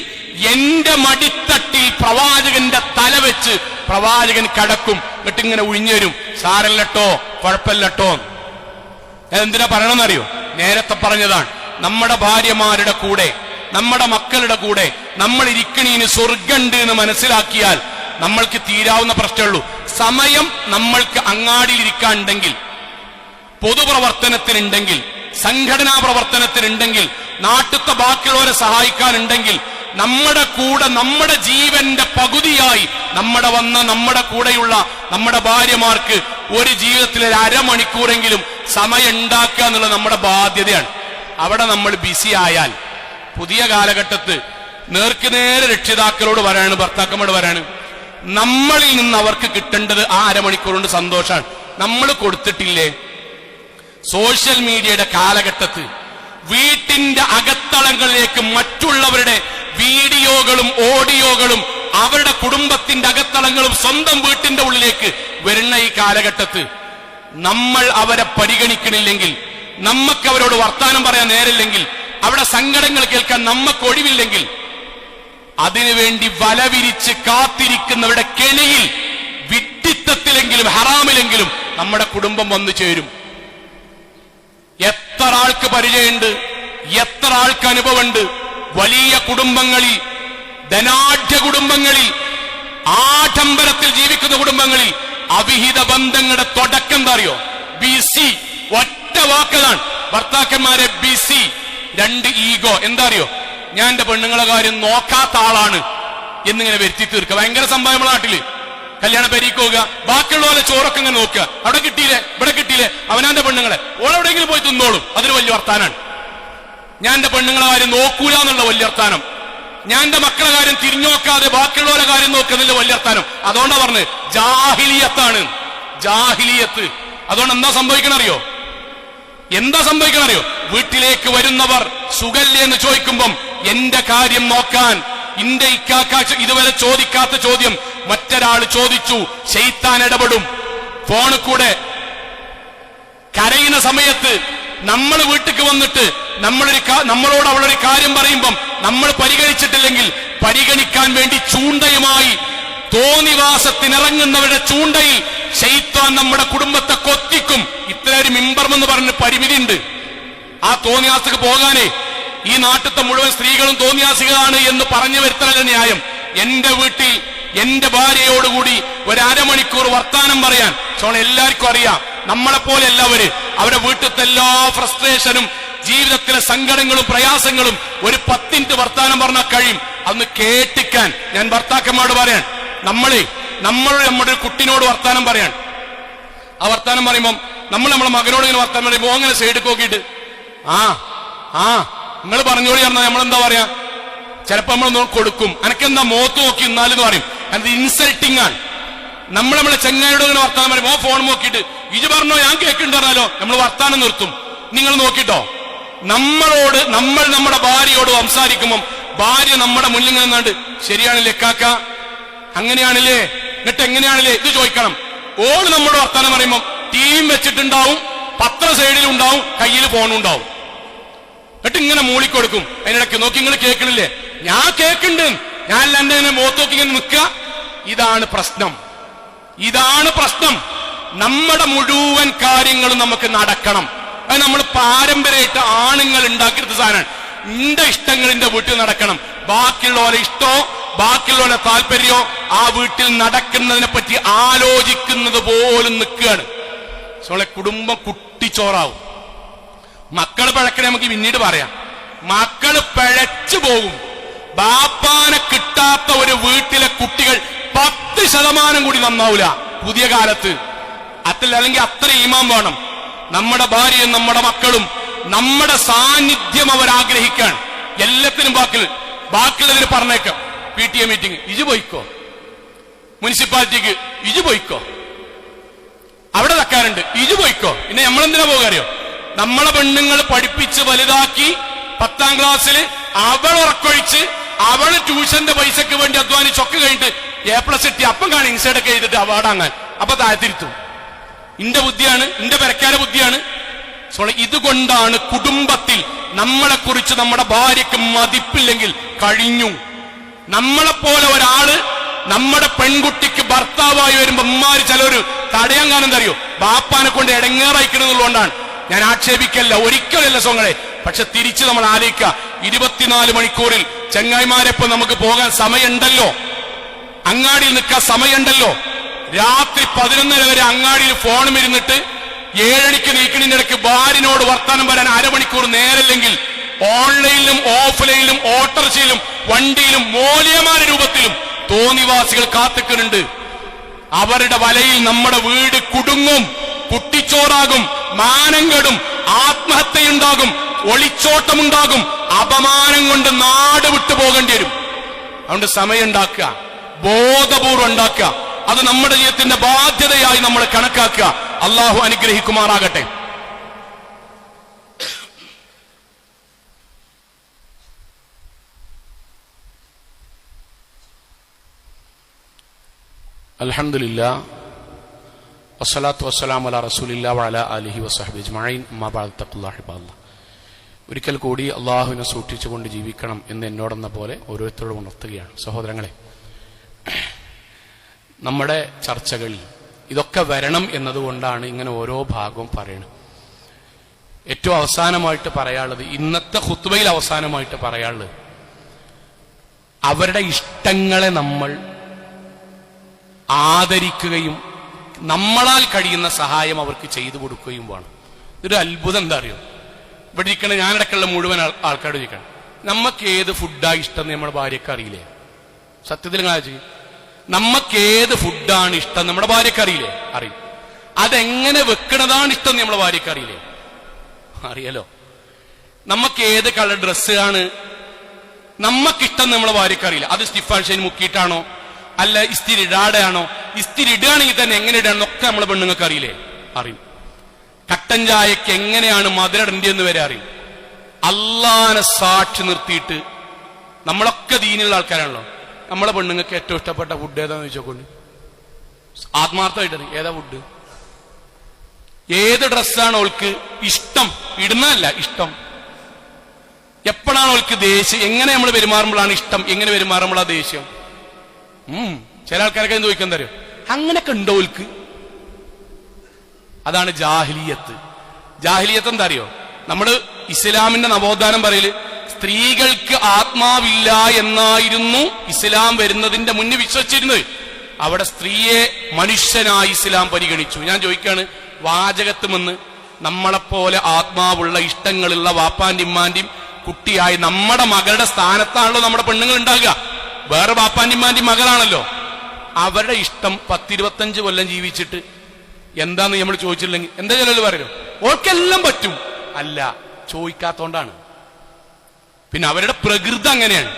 എന്റെ മടിത്തട്ടിൽ പ്രവാചകന്റെ തല വെച്ച് പ്രവാചകൻ കടക്കും. എന്നിട്ട് ഇങ്ങനെ ഉഴിഞ്ഞുവരും, സാരല്ലട്ടോ, കുഴപ്പമില്ലട്ടോ. എന്തിനാ പറയണമെന്നറിയോ? നേരത്തെ പറഞ്ഞതാണ്, നമ്മുടെ ഭാര്യമാരുടെ കൂടെ, നമ്മുടെ മക്കളുടെ കൂടെ നമ്മൾ ഇരിക്കണീന് സ്വർഗമുണ്ട് എന്ന് മനസ്സിലാക്കിയാൽ നമ്മൾക്ക് തീരാവുന്ന പ്രശ്നമുള്ളൂ. സമയം നമ്മൾക്ക് അങ്ങാടിയിലിരിക്കാനുണ്ടെങ്കിൽ, പൊതുപ്രവർത്തനത്തിനുണ്ടെങ്കിൽ, സംഘടനാ പ്രവർത്തനത്തിനുണ്ടെങ്കിൽ, നാട്ടിലത്തെ ബാക്കിയുള്ളവരെ സഹായിക്കാനുണ്ടെങ്കിൽ, നമ്മുടെ കൂടെ നമ്മുടെ ജീവന്റെ പകുതിയായി നമ്മുടെ കൂടെയുള്ള നമ്മുടെ ഭാര്യമാർക്ക് ഒരു ജീവിതത്തിൽ ഒരു അരമണിക്കൂറെങ്കിലും സമയം ഉണ്ടാക്കുക എന്നുള്ളത് നമ്മുടെ ബാധ്യതയാണ്. അവിടെ നമ്മൾ ബിസി ആയാൽ, പുതിയ കാലഘട്ടത്ത് നേർക്ക് നേരെ രക്ഷിതാക്കളോട് പറയാണ്, ഭർത്താക്കന്മാരോട് പറയാണ്, നമ്മളിൽ നിന്ന് അവർക്ക് കിട്ടേണ്ടത് ആ അരമണിക്കൂർ കൊണ്ട് സന്തോഷമാണ്. നമ്മൾ കൊടുത്തിട്ടില്ലേ? സോഷ്യൽ മീഡിയയുടെ കാലഘട്ടത്ത് വീട്ടിന്റെ അകത്തളങ്ങളിലേക്ക് മറ്റുള്ളവരുടെ വീഡിയോകളും ഓഡിയോകളും അവരുടെ കുടുംബത്തിന്റെ അകത്തളങ്ങളും സ്വന്തം വീട്ടിന്റെ ഉള്ളിലേക്ക് വരുന്ന ഈ കാലഘട്ടത്ത് നമ്മൾ അവരെ പരിഗണിക്കണില്ലെങ്കിൽ, നമുക്ക് അവരോട് വർത്താനം പറയാൻ നേരില്ലെങ്കിൽ, അവിടെ സങ്കടങ്ങൾ കേൾക്കാൻ നമുക്ക് ഒഴിവില്ലെങ്കിൽ, അതിനുവേണ്ടി വലവിരിച്ച് കാത്തിരിക്കുന്നവരുടെ കെണിയിൽ, വിഡ്ഢിത്തത്തിലെങ്കിലും ഹറാമിലെങ്കിലും നമ്മുടെ കുടുംബം വന്നു ചേരും. എത്ര ആൾക്ക് പരിചയമുണ്ട്, എത്ര ആൾക്ക് അനുഭവമുണ്ട്. വലിയ കുടുംബങ്ങളിൽ, ധനാഢ്യ കുടുംബങ്ങളിൽ, ആഡംബരത്തിൽ ജീവിക്കുന്ന കുടുംബങ്ങളിൽ അവിഹിത ബന്ധങ്ങളുടെ തുടക്കം എന്താ അറിയോ? ബിസി. ഒറ്റ വാക്കതാണ്, ഭർത്താക്കന്മാരെ ബിസി. രണ്ട് ഈഗോ. എന്താ അറിയോ? ഞാൻ എന്റെ പെണ്ണുങ്ങളെ കാര്യം നോക്കാത്ത ആളാണ് എന്നിങ്ങനെ വരുത്തി തീർക്കുക. ഭയങ്കര സംഭവം നമ്മുടെ നാട്ടില്. കല്യാണ പെരീക്ക് പോകുക, ബാക്കിയുള്ള പോലെ ചോറൊക്കെ ഇങ്ങനെ നോക്കുക. അവിടെ കിട്ടിയില്ലേ, ഇവിടെ കിട്ടിയില്ലേ, അവനാന്റെ പെണ്ണുങ്ങളെ ഓളെവിടെയെങ്കിലും പോയി തിന്നോളും. അതൊരു വലിയ വർത്താനാണ്. ഞാൻ എന്റെ പെണ്ണുങ്ങളെ കാര്യം നോക്കൂല എന്നുള്ള വലിയ വർത്താനം. ഞാൻ എന്റെ മക്കളെ കാര്യം തിരിഞ്ഞു നോക്കാതെ ബാക്കിയുള്ളവരെ കാര്യം നോക്കുന്നില്ല വലിയ വർത്താനം. അതുകൊണ്ടാ പറഞ്ഞത് ജാഹിലിയത്താണ്, ജാഹിലിയത്ത്. അതുകൊണ്ട് എന്താ സംഭവിക്കണറിയോ? വീട്ടിലേക്ക് വരുന്നവർ സുഖല്ലേ എന്ന് ചോദിക്കുമ്പം എന്റെ കാര്യം നോക്കാൻ ഇന്റെ ഇക്കാക്ക ഇതുവരെ ചോദിക്കാത്ത ചോദ്യം മറ്റൊരാൾ ചോദിച്ചു, ശൈത്താൻ ഇടപെടും. ഫോണിൽ കൂടെ കരയുന്ന സമയത്ത് നമ്മൾ വീട്ടിക്ക് വന്നിട്ട് നമ്മളോട് അവളൊരു കാര്യം പറയുമ്പം നമ്മൾ പരിഗണിച്ചിട്ടില്ലെങ്കിൽ പരിഗണിക്കാൻ വേണ്ടി ചൂണ്ടയുമായി തോന്നിവാസത്തിനിറങ്ങുന്നവരുടെ ചൂണ്ടയിൽ ശൈത്താൻ നമ്മുടെ കുടുംബത്തെ കൊത്തിക്കും. ഇത്ര ഒരു മിമ്പർ എന്ന് പറഞ്ഞ പരിമിതി ഉണ്ട്. ആ തോന്നിയാസിക്ക് പോകാനേ ഈ നാട്ടിലത്തെ മുഴുവൻ സ്ത്രീകളും തോന്നിയാസികളാണ് എന്ന് പറഞ്ഞു വരുത്തലല്ല ന്യായം. എന്റെ വീട്ടിൽ എന്റെ ഭാര്യയോടുകൂടി ഒരു അരമണിക്കൂർ വർത്താനം പറയാൻ എല്ലാവർക്കും അറിയാം. നമ്മളെപ്പോലെ എല്ലാവരും അവരുടെ വീട്ടിലത്തെ എല്ലാ ഫ്രസ്ട്രേഷനും ജീവിതത്തിലെ സങ്കടങ്ങളും പ്രയാസങ്ങളും ഒരു 10 മിനിറ്റ് വർത്താനം പറഞ്ഞാൽ കഴിയും. അന്ന് കേട്ടിക്കാൻ ഞാൻ ഭർത്താക്കന്മാരോട് പറയാൻ, നമ്മൾ നമ്മുടെ കുട്ടിനോട് വർത്താനം പറയാൻ, ആ വർത്താനം പറയുമ്പം നമ്മളെ മകനോട് ഇങ്ങനെ വർത്താനം പറയുമ്പോ അങ്ങനെ സൈഡ് നോക്കിയിട്ട് നിങ്ങൾ പറഞ്ഞോളി പറഞ്ഞാൽ നമ്മളെന്താ പറയാ, ചിലപ്പോ നമ്മൾ കൊടുക്കും, അനക്കെന്താ മോത്ത് നോക്കി എന്നാലെന്ന് പറയും. അത് ഇൻസൾട്ടിങ് ആണ്. നമ്മളെ ചെങ്ങായോട് ഇങ്ങനെ വർത്താനം പറയും, ഫോൺ നോക്കിയിട്ട് ഇജ് പറഞ്ഞോ ഞാൻ കേൾക്കുന്നുണ്ട് പറഞ്ഞാലോ നമ്മൾ വർത്താനം നിർത്തും. നിങ്ങൾ നോക്കിട്ടോ, നമ്മൾ നമ്മുടെ ഭാര്യയോട് സംസാരിക്കുമ്പോൾ ഭാര്യ നമ്മുടെ മുന്നിൽ നിന്നാണ്ട് ശരിയാണില്ലേ കാക്ക, അങ്ങനെയാണില്ലേ, എന്നിട്ട് എങ്ങനെയാണില്ലേ ഇത് ചോദിക്കണം. ഓള് നമ്മുടെ വർത്താനം പറയുമ്പോൾ ടീം വെച്ചിട്ടുണ്ടാവും, പത്ര സൈഡിലുണ്ടാവും, കയ്യിൽ ഫോണുണ്ടാവും. എന്നിട്ട് ഇങ്ങനെ മൂളിക്കൊടുക്കും. അതിനിടയ്ക്ക് നോക്കി നിങ്ങൾ കേൾക്കണില്ലേ, ഞാൻ കേൾക്കുന്നുണ്ട്, ഞാൻ എന്റെ ഇങ്ങനെ മുഖത്ത് നോക്കി ഇങ്ങനെ നിൽക്കുക. ഇതാണ് പ്രശ്നം. നമ്മുടെ മുഴുവൻ കാര്യങ്ങളും നമുക്ക് നടക്കണം. അത് നമ്മൾ പാരമ്പര്യമായിട്ട് ആണുങ്ങൾ ഉണ്ടാക്കിയെടുത്ത സാധനമാണ്. എന്റെ ഇഷ്ടങ്ങൾ എന്റെ വീട്ടിൽ നടക്കണം, ബാക്കിയുള്ളവരെ ഇഷ്ടോ ബാക്കിയുള്ളവരെ താല്പര്യമോ ആ വീട്ടിൽ നടക്കുന്നതിനെ പറ്റി ആലോചിക്കുന്നത് പോലും നിൽക്കുകയാണ്. കുടുംബം കുട്ടിച്ചോറാവും. മക്കൾ പിഴക്കണേ നമുക്ക് പിന്നീട് പറയാം. മക്കള് പിഴച്ചു പോകും. ബാപ്പാനെ കിട്ടാത്ത ഒരു വീട്ടിലെ കുട്ടികൾ 10% കൂടി നന്നാവൂല പുതിയ കാലത്ത്. അല്ലെങ്കിൽ അത്ര ഈമാൻ വേണം. നമ്മുടെ ഭാര്യയും നമ്മുടെ മക്കളും നമ്മുടെ സാന്നിധ്യം അവരാഗ്രഹിക്കാൻ എല്ലാത്തിനും ബാക്കിയുള്ളതിന് പറഞ്ഞേക്കാം. PTA മീറ്റിംഗ് ഇജ് പോയിക്കോ, മുനിസിപ്പാലിറ്റിക്ക് ഇജ് പോയിക്കോ, അവിടെ തക്കാറുണ്ട് ഇജ് പോയിക്കോ. പിന്നെ നമ്മളെന്തിനാ പോകാറിയോ, നമ്മളെ പെണ്ണുങ്ങൾ പഠിപ്പിച്ച് വലുതാക്കി 10ാം ക്ലാസ്സിൽ അവൾ ഉറക്കൊഴിച്ച് അവള് ട്യൂഷന്റെ പൈസക്ക് വേണ്ടി അധ്വാനിച്ചൊക്കെ കഴിഞ്ഞിട്ട് A+ കിട്ടി. അപ്പം കാണും ഇൻസൈഡൊക്കെ ചെയ്തിട്ട് അവാർഡാങ്ങാൻ. അപ്പൊ താഴ്ത്തിരുത്തും. ഇന്റെ ബുദ്ധിയാണ്, ഇന്റെ പെരക്കാരെ ബുദ്ധിയാണ്. ഇതുകൊണ്ടാണ് കുടുംബത്തിൽ നമ്മളെ കുറിച്ച് നമ്മുടെ ഭാര്യക്ക് മതിപ്പില്ലെങ്കിൽ കഴിഞ്ഞു. നമ്മളെപ്പോലെ ഒരാള് നമ്മുടെ പെൺകുട്ടിക്ക് ഭർത്താവായി വരുമ്പോ ഉമ്മാര് ചിലര് തടയാൻ കാണും തറിയോ, ബാപ്പാനെ കൊണ്ട് ഇടങ്ങേറായിക്കണെന്നുള്ളതുകൊണ്ടാണ്. ഞാൻ ആക്ഷേപിക്കല്ല, ഒരിക്കലല്ല സോങ്ങളെ. പക്ഷെ തിരിച്ച് നമ്മൾ ആലോചിക്കുക, 24 മണിക്കൂറിൽ ചങ്ങായിമാരെപ്പോ നമുക്ക് പോകാൻ സമയമുണ്ടല്ലോ, അങ്ങാടിയിൽ നിൽക്കാൻ സമയമുണ്ടല്ലോ. രാത്രി 11:30 വരെ അങ്ങാടിയിൽ ഫോണും ഇരുന്നിട്ട് 7 മണിക്ക് നീക്കണിന്റെ ഇടയ്ക്ക് ഭാര്യനോട് വർത്താനം പറയാൻ അരമണിക്കൂർ നേരല്ലെങ്കിൽ ഓൺലൈനിലും ഓഫ്ലൈനിലും ഓട്ടോറിക്ഷയിലും വണ്ടിയിലും മൂല്യമായ രൂപത്തിലും തോന്നിവാസികൾ കാത്തുക്കുന്നുണ്ട്. അവരുടെ വലയിൽ നമ്മുടെ വീട് കുടുങ്ങും, കുട്ടിച്ചോറാകും, മാനം കെടും, ആത്മഹത്യയുണ്ടാകും, ഒളിച്ചോട്ടമുണ്ടാകും, അപമാനം കൊണ്ട് നാട് വിട്ടു പോകേണ്ടി വരും. അതുകൊണ്ട് സമയം ഉണ്ടാക്കുക, ബോധപൂർവ്വം ഉണ്ടാക്കുക. അത് നമ്മുടെ ജീവിതത്തിന്റെ ബാധ്യതയായി നമ്മൾ കണക്കാക്കുക. അള്ളാഹു അനുഗ്രഹിക്കുമാറാകട്ടെ. അൽഹംദുലില്ലാഹ് വസ്സലാത്തു വസ്സലാമു അലാ റസൂലില്ലാഹി വഅലാ ആലിഹി വസഹ്ബിഹി അജ്മഈൻ. അമ്മാ ബഅദ് തഖ്വല്ലാഹി ഇബാദല്ലാഹ്. ഒരിക്കൽ കൂടി അള്ളാഹുവിനെ സൂക്ഷിച്ചുകൊണ്ട് ജീവിക്കണം എന്ന് എന്നോടെന്ന പോലെ ഓരോരുത്തരോടും ഉണർത്തുകയാണ്. സഹോദരങ്ങളെ, നമ്മുടെ ചർച്ചകളിൽ ഇതൊക്കെ വരണം എന്നതുകൊണ്ടാണ് ഇങ്ങനെ ഓരോ ഭാഗവും പറയുന്നത്. ഏറ്റവും അവസാനമായിട്ട് പറയാനുള്ളത്, ഇന്നത്തെ ഖുത്ബയിൽ അവസാനമായിട്ട് പറയാനുള്ളത്, അവരുടെ ഇഷ്ടങ്ങളെ നമ്മൾ ആദരിക്കുകയും നമ്മളാൽ കഴിയുന്ന സഹായം അവർക്ക് ചെയ്തു കൊടുക്കുകയും വേണം. ഇതൊരു അത്ഭുതം എന്താ അറിയോ, ഇവിടെ ഇരിക്കണ ഞാനടക്കമുള്ള മുഴുവൻ ആൾക്കാരോട് ചോദിക്കണം, നമുക്ക് ഏത് ഫുഡാണ് ഇഷ്ടം എന്ന് നമ്മുടെ ഭാര്യക്ക് അറിയില്ലേ? സത്യത്തിൽ നമുക്ക് ഏത് ഫുഡാണ് ഇഷ്ടം നമ്മുടെ ഭാര്യക്ക് അറിയില്ലേ? അറിയും. അതെങ്ങനെ വെക്കണതാണ് ഇഷ്ടം എന്ന് നമ്മുടെ ഭാര്യക്ക് അറിയില്ലേ? അറിയാലോ. നമുക്ക് ഏത് കളർ ഡ്രസ്സാണ് നമുക്കിഷ്ടം നമ്മളെ ഭാര്യക്ക് അറിയില്ല. അത് സ്റ്റിഫാൻ ഷൈൻ മുക്കിയിട്ടാണോ അല്ല ഇസ്തിരി ഇടാടെയാണോ? ഇസ്തിരി ഇടുകയാണെങ്കിൽ തന്നെ എങ്ങനെ ഇടാണെന്നൊക്കെ നമ്മളെ പെണ്ണുങ്ങൾക്ക് അറിയില്ലേ? അറിയും. കട്ടൻ ചായക്ക് എങ്ങനെയാണ് മധുരടേണ്ടതെന്ന് വരെ അറിയും. അള്ളാനെ സാക്ഷി നിർത്തിയിട്ട് നമ്മളൊക്കെ ദീനുള്ള ആൾക്കാരാണല്ലോ. നമ്മളെ പെണ്ണുങ്ങൾക്ക് ഏറ്റവും ഇഷ്ടപ്പെട്ട ഫുഡ് ഏതാന്ന് ചോദിച്ചോക്കൊണ്ട് ആത്മാർത്ഥമായിട്ട് ഏതാ ഫുഡ്, ഏത് ഡ്രസ്സാണ് അവൾക്ക് ഇഷ്ടം, ഇടുന്നതല്ല ഇഷ്ടം. എപ്പോഴാണ് അവൾക്ക് ദേഷ്യം, എങ്ങനെ നമ്മൾ പെരുമാറുമ്പോഴാണ് ഇഷ്ടം, എങ്ങനെ പെരുമാറുമ്പോഴാണ് ദേഷ്യം. ചില ആൾക്കാരൊക്കെ ചോദിക്കാൻ തരും, അങ്ങനെയൊക്കെ ഉണ്ടോ അവൾക്ക്? അതാണ് ജാഹിലിയത്ത്. ജാഹിലിയത്ത് എന്താ അറിയോ? നമ്മള് ഇസ്ലാമിന്റെ നവോത്ഥാനം പറയല് സ്ത്രീകൾക്ക് ആത്മാവില്ല എന്നായിരുന്നു ഇസ്ലാം വരുന്നതിന്റെ മുന്നേ വിശ്വസിച്ചിരുന്നത്. അവിടെ സ്ത്രീയെ മനുഷ്യനായി ഇസ്ലാം പരിഗണിച്ചു. ഞാൻ ചോദിക്കാണ്, വാചകത്തുമെന്ന് നമ്മളെപ്പോലെ ആത്മാവുള്ള ഇഷ്ടങ്ങളുള്ള വാപ്പാന്റെയും ഇമ്മാന്റെയും കുട്ടിയായി നമ്മുടെ മകളുടെ സ്ഥാനത്താണല്ലോ നമ്മുടെ പെണ്ണുങ്ങൾ ഉണ്ടാകുക. വേറെ വാപ്പാന്റെയും ഇമ്മാന്റെയും മകളാണല്ലോ. അവരുടെ ഇഷ്ടം 10-25 കൊല്ലം ജീവിച്ചിട്ട് എന്താന്ന് നമ്മൾ ചോദിച്ചില്ലെങ്കിൽ എന്താ ചിലർ പറയല്ലോ, ഓർക്കെല്ലാം പറ്റും. അല്ല, ചോദിക്കാത്തോണ്ടാണ്. പിന്നെ അവരുടെ പ്രകൃതി അങ്ങനെയാണ്.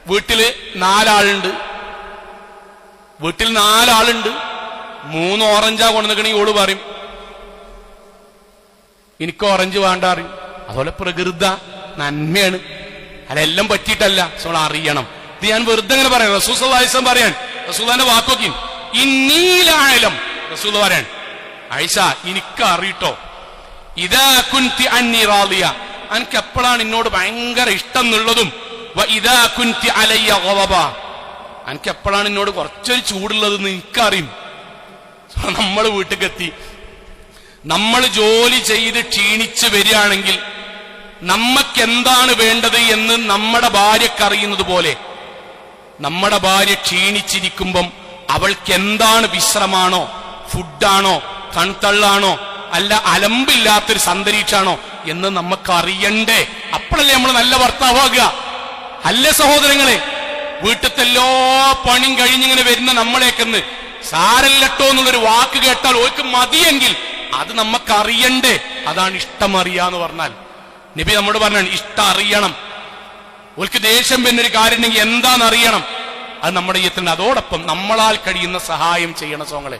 വീട്ടില് 4 ആളുണ്ട്. 3 ഓറഞ്ചാ കൊണ്ടുവന്നിക്കണെങ്കിൽ ഓള് പറയും എനിക്ക് ഓറഞ്ച് വേണ്ട അറിയും. അതുപോലെ പ്രകൃത നന്മയാണ്. അതെല്ലാം പറ്റിയിട്ടല്ല, നമ്മൾ അറിയണം. ഇത് ഞാൻ വെറുതെ അങ്ങനെ പറയാം. റസൂൽ സല്ലല്ലാഹു അലൈഹി വസല്ലം പറയാൻ, റസൂലിന്റെ വാക്കൊക്കെ ഇന്നീലായാലും റസൂൽ പറയാൻ, ആയിഷ എനിക്ക് അറിയിട്ടോ, ഇദാ കുൻതി അന്നി റാദിയ, അനക്ക് എപ്പോഴാണ് എന്നോട് ഭയങ്കര ഇഷ്ടം എന്നുള്ളതും, ഇദാ കുൻതി അലയ്യ ഗളബ, അനക്ക് എപ്പോഴാണ് എന്നോട് കുറച്ചൊരു ചൂടുള്ളതെന്ന് എനിക്കറിയും. നമ്മൾ വീട്ടിലെത്തി നമ്മൾ ജോലി ചെയ്ത് ക്ഷീണിച്ച് വരികയാണെങ്കിൽ നമ്മക്ക് എന്താണ് വേണ്ടത് എന്ന് നമ്മുടെ ഭാര്യക്കറിയുന്നത് പോലെ നമ്മുടെ ഭാര്യ ക്ഷീണിച്ചിരിക്കുമ്പം അവൾക്ക് എന്താണ് വിശ്രമാണോ, ഫുഡാണോ, തണുത്തള്ളാണോ, അല്ല അലമ്പില്ലാത്തൊരു അന്തരീക്ഷാണോ എന്ന് നമുക്കറിയണ്ടേ? അപ്പോഴല്ലേ നമ്മൾ നല്ല ഭർത്താവാകുക. അല്ലേ സഹോദരങ്ങളെ? വീട്ടിലത്തെ എല്ലാ പണിയും കഴിഞ്ഞിങ്ങനെ വരുന്ന നമ്മളേക്കെന്ന് സാരല്ലട്ടോ എന്നുള്ളൊരു വാക്ക് കേട്ടാൽ ഓർക്ക് മതിയെങ്കിൽ അത് നമുക്കറിയണ്ടേ? അതാണ് ഇഷ്ടം അറിയാന്ന് പറഞ്ഞാൽ. നബി നമ്മോട് പറഞ്ഞാണ് ഇഷ്ടം അറിയണം. ഓർക്ക് ദേഷ്യം വരുന്നൊരു കാര്യം ഉണ്ടെങ്കിൽ എന്താണെന്നറിയണം. അത് നമ്മുടെ ജീവിതത്തിൽ. അതോടൊപ്പം നമ്മളാൽ കഴിയുന്ന സഹായം ചെയ്യണം. സോങ്ങളെ,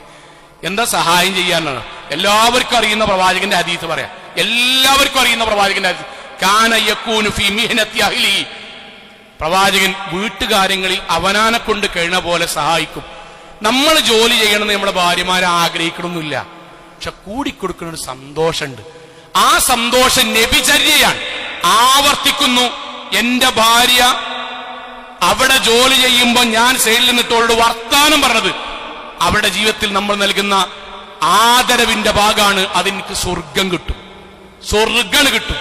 എന്താ സഹായം ചെയ്യാനാണ്? എല്ലാവർക്കും അറിയുന്ന പ്രവാചകന്റെ ഹദീസ് പറയാം. എല്ലാവർക്കും അറിയുന്ന പ്രവാചകന്റെ ഹദീസ്, കാന യകൂനു ഫീ മിഹ്നത്തി അഹ്ലി, പ്രവാചകൻ വീട്ടുകാര്യങ്ങളിൽ അവനാനെ കൊണ്ട് കഴിയുന്ന പോലെ സഹായിക്കും. നമ്മൾ ജോലി ചെയ്യണമെന്ന് നമ്മുടെ ഭാര്യമാരെ ആഗ്രഹിക്കണമെന്നില്ല, പക്ഷെ കൂടിക്കൊടുക്കുന്ന ഒരു സന്തോഷമുണ്ട്. ആ സന്തോഷം നബിചര്യയാണ്. ആവർത്തിക്കുന്നു, എന്റെ ഭാര്യ അവിടെ ജോലി ചെയ്യുമ്പോ ഞാൻ സൈഡിൽ നിന്നിട്ടോട് വർത്താനം പറഞ്ഞത് അവരുടെ ജീവിതത്തിൽ നമ്മൾ നൽകുന്ന ആദരവിന്റെ ഭാഗമാണ്. അതെനിക്ക് സ്വർഗം കിട്ടും.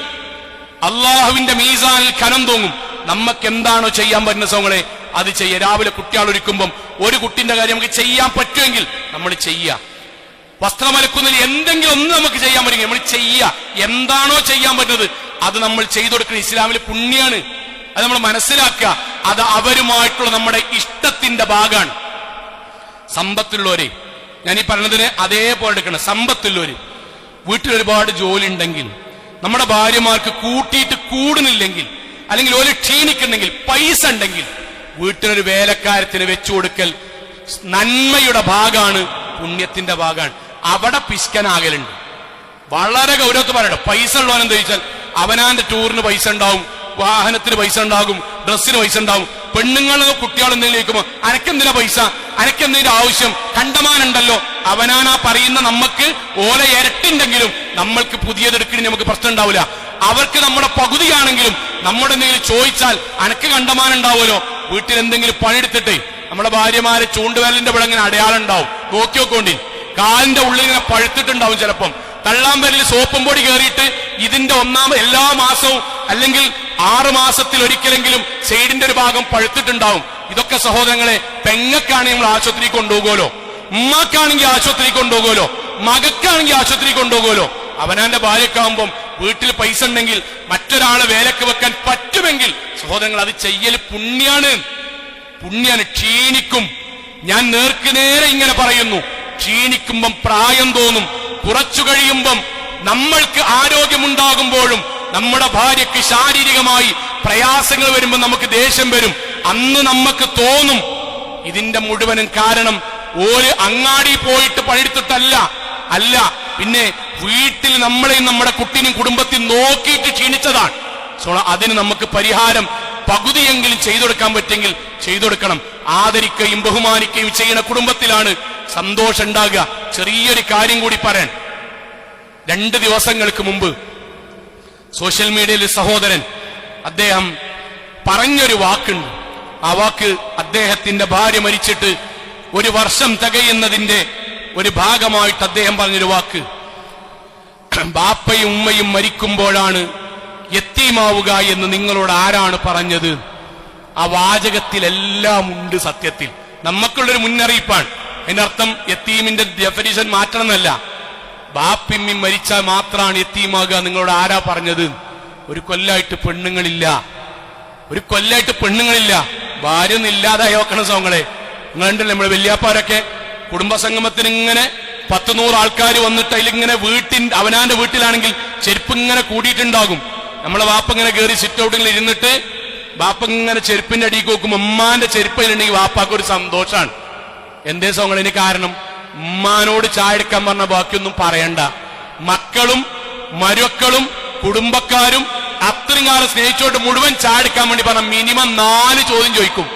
അള്ളാഹുവിന്റെ മീസാനിൽ കനം തോന്നും. നമുക്ക് എന്താണോ ചെയ്യാൻ പറ്റുന്ന സോങ്ങളെ അത് ചെയ്യുക. രാവിലെ കുട്ടികൾ ഒരുക്കുമ്പം ഒരു കുട്ടിന്റെ കാര്യം നമുക്ക് ചെയ്യാൻ പറ്റുമെങ്കിൽ നമ്മൾ ചെയ്യുക. വസ്ത്രമലക്കുന്നതിൽ എന്തെങ്കിലും ഒന്ന് നമുക്ക് ചെയ്യാൻ പറ്റുമെങ്കിൽ നമ്മൾ ചെയ്യുക. എന്താണോ ചെയ്യാൻ പറ്റുന്നത് അത് നമ്മൾ ചെയ്തു കൊടുക്കുന്ന ഇസ്ലാമിലെ പുണ്യാണ്. അത് നമ്മൾ മനസ്സിലാക്കുക. അത് അവരുമായിട്ടുള്ള നമ്മുടെ ഇഷ്ടത്തിന്റെ ഭാഗമാണ്. സമ്പത്തുള്ളവരെ ഞാൻ ഈ പറഞ്ഞതിന് അതേപോലെ എടുക്കണം. സമ്പത്തുള്ളവര് വീട്ടിലൊരുപാട് ജോലി ഉണ്ടെങ്കിൽ, നമ്മുടെ ഭാര്യമാർക്ക് കൂട്ടിയിട്ട് കൂടുന്നില്ലെങ്കിൽ, അല്ലെങ്കിൽ ഒരു ക്ഷീണിക്കുന്നെങ്കിൽ, പൈസ ഉണ്ടെങ്കിൽ വീട്ടിലൊരു വേലക്കാരത്തിന് വെച്ചു കൊടുക്കൽ നന്മയുടെ ഭാഗമാണ്, പുണ്യത്തിന്റെ ഭാഗമാണ്. അവിടെ പിശുക്കനാകലുണ്ട്. വളരെ ഗൗരവത്തിൽ പറയണം. പൈസ ഉള്ളവനെന്താ ചോദിച്ചാൽ അവനാന്റെ ടൂറിന് പൈസ ഉണ്ടാവും, വാഹനത്തിന് പൈസ ഉണ്ടാകും, ഡ്രസ്സിന് പൈസ ഉണ്ടാവും. പെണ്ണുങ്ങളോ കുട്ടികളോ എന്തെങ്കിലും ചോദിക്കുമ്പോ അനക്കെന്തിനാ പൈസ, അനക്കെന്തിന്റെ ആവശ്യം, കണ്ടമാനുണ്ടല്ലോ. അവനാനാ പറയുന്ന നമുക്ക് ഓല ഇരട്ടിണ്ടെങ്കിലും നമ്മൾക്ക് പുതിയതെടുക്കണി നമുക്ക് പ്രശ്നം ഉണ്ടാവില്ല. അവർക്ക് നമ്മുടെ പകുതിയാണെങ്കിലും നമ്മുടെ എന്തെങ്കിലും ചോദിച്ചാൽ അനക്ക് കണ്ടമാനുണ്ടാവുമല്ലോ. വീട്ടിൽ എന്തെങ്കിലും പണിയെടുത്തിട്ടേ നമ്മുടെ ഭാര്യമാരെ ചൂണ്ടുവേലിന്റെ ഇവിടെ ഇങ്ങനെ അടയാളം ഉണ്ടാവും. നോക്കി നോക്കോണ്ടി, കാലിന്റെ ഉള്ളിൽ ഇങ്ങനെ പഴുത്തിട്ടുണ്ടാവും. ചിലപ്പം തള്ളാൻ പേരിൽ സോപ്പും പൊടി കയറിയിട്ട് ഇതിന്റെ എല്ലാ മാസവും അല്ലെങ്കിൽ 6 മാസത്തിൽ ഒരിക്കലെങ്കിലും സൈഡിന്റെ ഒരു ഭാഗം പഴുത്തിട്ടുണ്ടാവും. ഇതൊക്കെ സഹോദരങ്ങളെ, പെങ്ങക്കാണെങ്കിൽ നമ്മൾ ആശുപത്രി കൊണ്ടുപോകുമല്ലോ, ഉമ്മാക്കാണെങ്കിൽ ആശുപത്രി കൊണ്ടുപോകുമല്ലോ, മകക്കാണെങ്കിൽ ആശുപത്രി കൊണ്ടുപോകുമല്ലോ. അവനാന്റെ ഭാര്യക്കാവുമ്പം വീട്ടിൽ പൈസ ഉണ്ടെങ്കിൽ മറ്റൊരാളെ വേലക്ക് വെക്കാൻ പറ്റുമെങ്കിൽ സഹോദരങ്ങൾ അത് ചെയ്യൽ പുണ്യാണ്. ക്ഷീണിക്കും. ഞാൻ നേർക്കുനേരെ ഇങ്ങനെ പറയുന്നു, ക്ഷീണിക്കുമ്പം പ്രായം തോന്നും. കുറച്ചു കഴിയുമ്പം നമ്മൾക്ക് ആരോഗ്യമുണ്ടാകുമ്പോഴും നമ്മുടെ ഭാര്യയ്ക്ക് ശാരീരികമായി പ്രയാസങ്ങൾ വരുമ്പോൾ നമുക്ക് ദേഷ്യം വരും. അന്ന് നമുക്ക് തോന്നും ഇതിന്റെ മുഴുവനും കാരണം ഓര് അങ്ങാടി പോയിട്ട് പണിയെടുത്തിട്ടല്ല, പിന്നെ വീട്ടിൽ നമ്മളെയും നമ്മുടെ കുട്ടിനെയും കുടുംബത്തിൽ നോക്കിയിട്ട് ക്ഷീണിച്ചതാണ്. അതിന് നമുക്ക് പരിഹാരം പകുതിയെങ്കിലും ചെയ്തു കൊടുക്കാൻ പറ്റുമെങ്കിൽ ചെയ്തു കൊടുക്കണം. ആദരിക്കുകയും ബഹുമാനിക്കുകയും ചെയ്യുന്ന കുടുംബത്തിലാണ് സന്തോഷം ഉണ്ടാകുക. ചെറിയൊരു കാര്യം കൂടി പറയാൻ, 2 ദിവസങ്ങൾക്ക് മുമ്പ് സോഷ്യൽ മീഡിയയിൽ സഹോദരൻ അദ്ദേഹം പറഞ്ഞൊരു വാക്കുണ്ട്. ആ വാക്ക് അദ്ദേഹത്തിന്റെ ഭാര്യ മരിച്ചിട്ട് 1 വർഷം തികയുന്നതിന്റെ ഒരു ഭാഗമായിട്ട് അദ്ദേഹം പറഞ്ഞൊരു വാക്ക്, ബാപ്പയും ഉമ്മയും മരിക്കുമ്പോഴാണ് യത്തീമാവുക എന്ന് നിങ്ങളോട് ആരാണ് പറഞ്ഞത്? ആ വാചകത്തിലെല്ലാം ഉണ്ട്. സത്യത്തിൽ നമുക്കുള്ളൊരു മുന്നറിയിപ്പാണ്. അതിന്റെ അർത്ഥം യത്തീമിന്റെ ഡെഫിനിഷൻ മാറ്റണം എന്നല്ല, ബാപ്പിമ്മയും മരിച്ചാൽ മാത്രമാണ് യത്തീമാകുക നിങ്ങളോട് ആരാ പറഞ്ഞത്? ഒരു കൊല്ലായിട്ട് പെണ്ണുങ്ങളില്ല, ഒരു കൊല്ലായിട്ട് പെണ്ണുങ്ങളില്ല. ഭാര്യ ഒന്നും ഇല്ലാതായി നോക്കണ സോങ്ങളെ. നിങ്ങളുണ്ടല്ലോ നമ്മള് വല്യാപ്പാരൊക്കെ കുടുംബസംഗമത്തിന് ഇങ്ങനെ 10-100 ആൾക്കാർ വന്നിട്ട് അതിലിങ്ങനെ അവനാന്റെ വീട്ടിലാണെങ്കിൽ ചെരുപ്പ് ഇങ്ങനെ കൂടിയിട്ടുണ്ടാകും. നമ്മളെ വാപ്പ ഇങ്ങനെ കയറി സിറ്റ് ഔട്ടിൽ ഇരുന്നിട്ട് ബാപ്പ ഇങ്ങനെ ചെരുപ്പിന്റെ അടിക്ക് നോക്കും. ഉമ്മാന്റെ ചെരുപ്പിലുണ്ടെങ്കിൽ വാപ്പാക്ക് ഒരു സന്തോഷാണ്. എന്തേ സോങ്ങളിന് കാരണം? ഉമ്മാനോട് ചായ എടുക്കാൻ പറഞ്ഞ ബാക്കിയൊന്നും പറയണ്ട. മക്കളും മരുക്കളും കുടുംബക്കാരും അത്രയും കാലം സ്നേഹിച്ചോട്ട് മുഴുവൻ ചായ എടുക്കാൻ വേണ്ടി പറഞ്ഞ മിനിമം 4 ചോദ്യം ചോദിക്കും.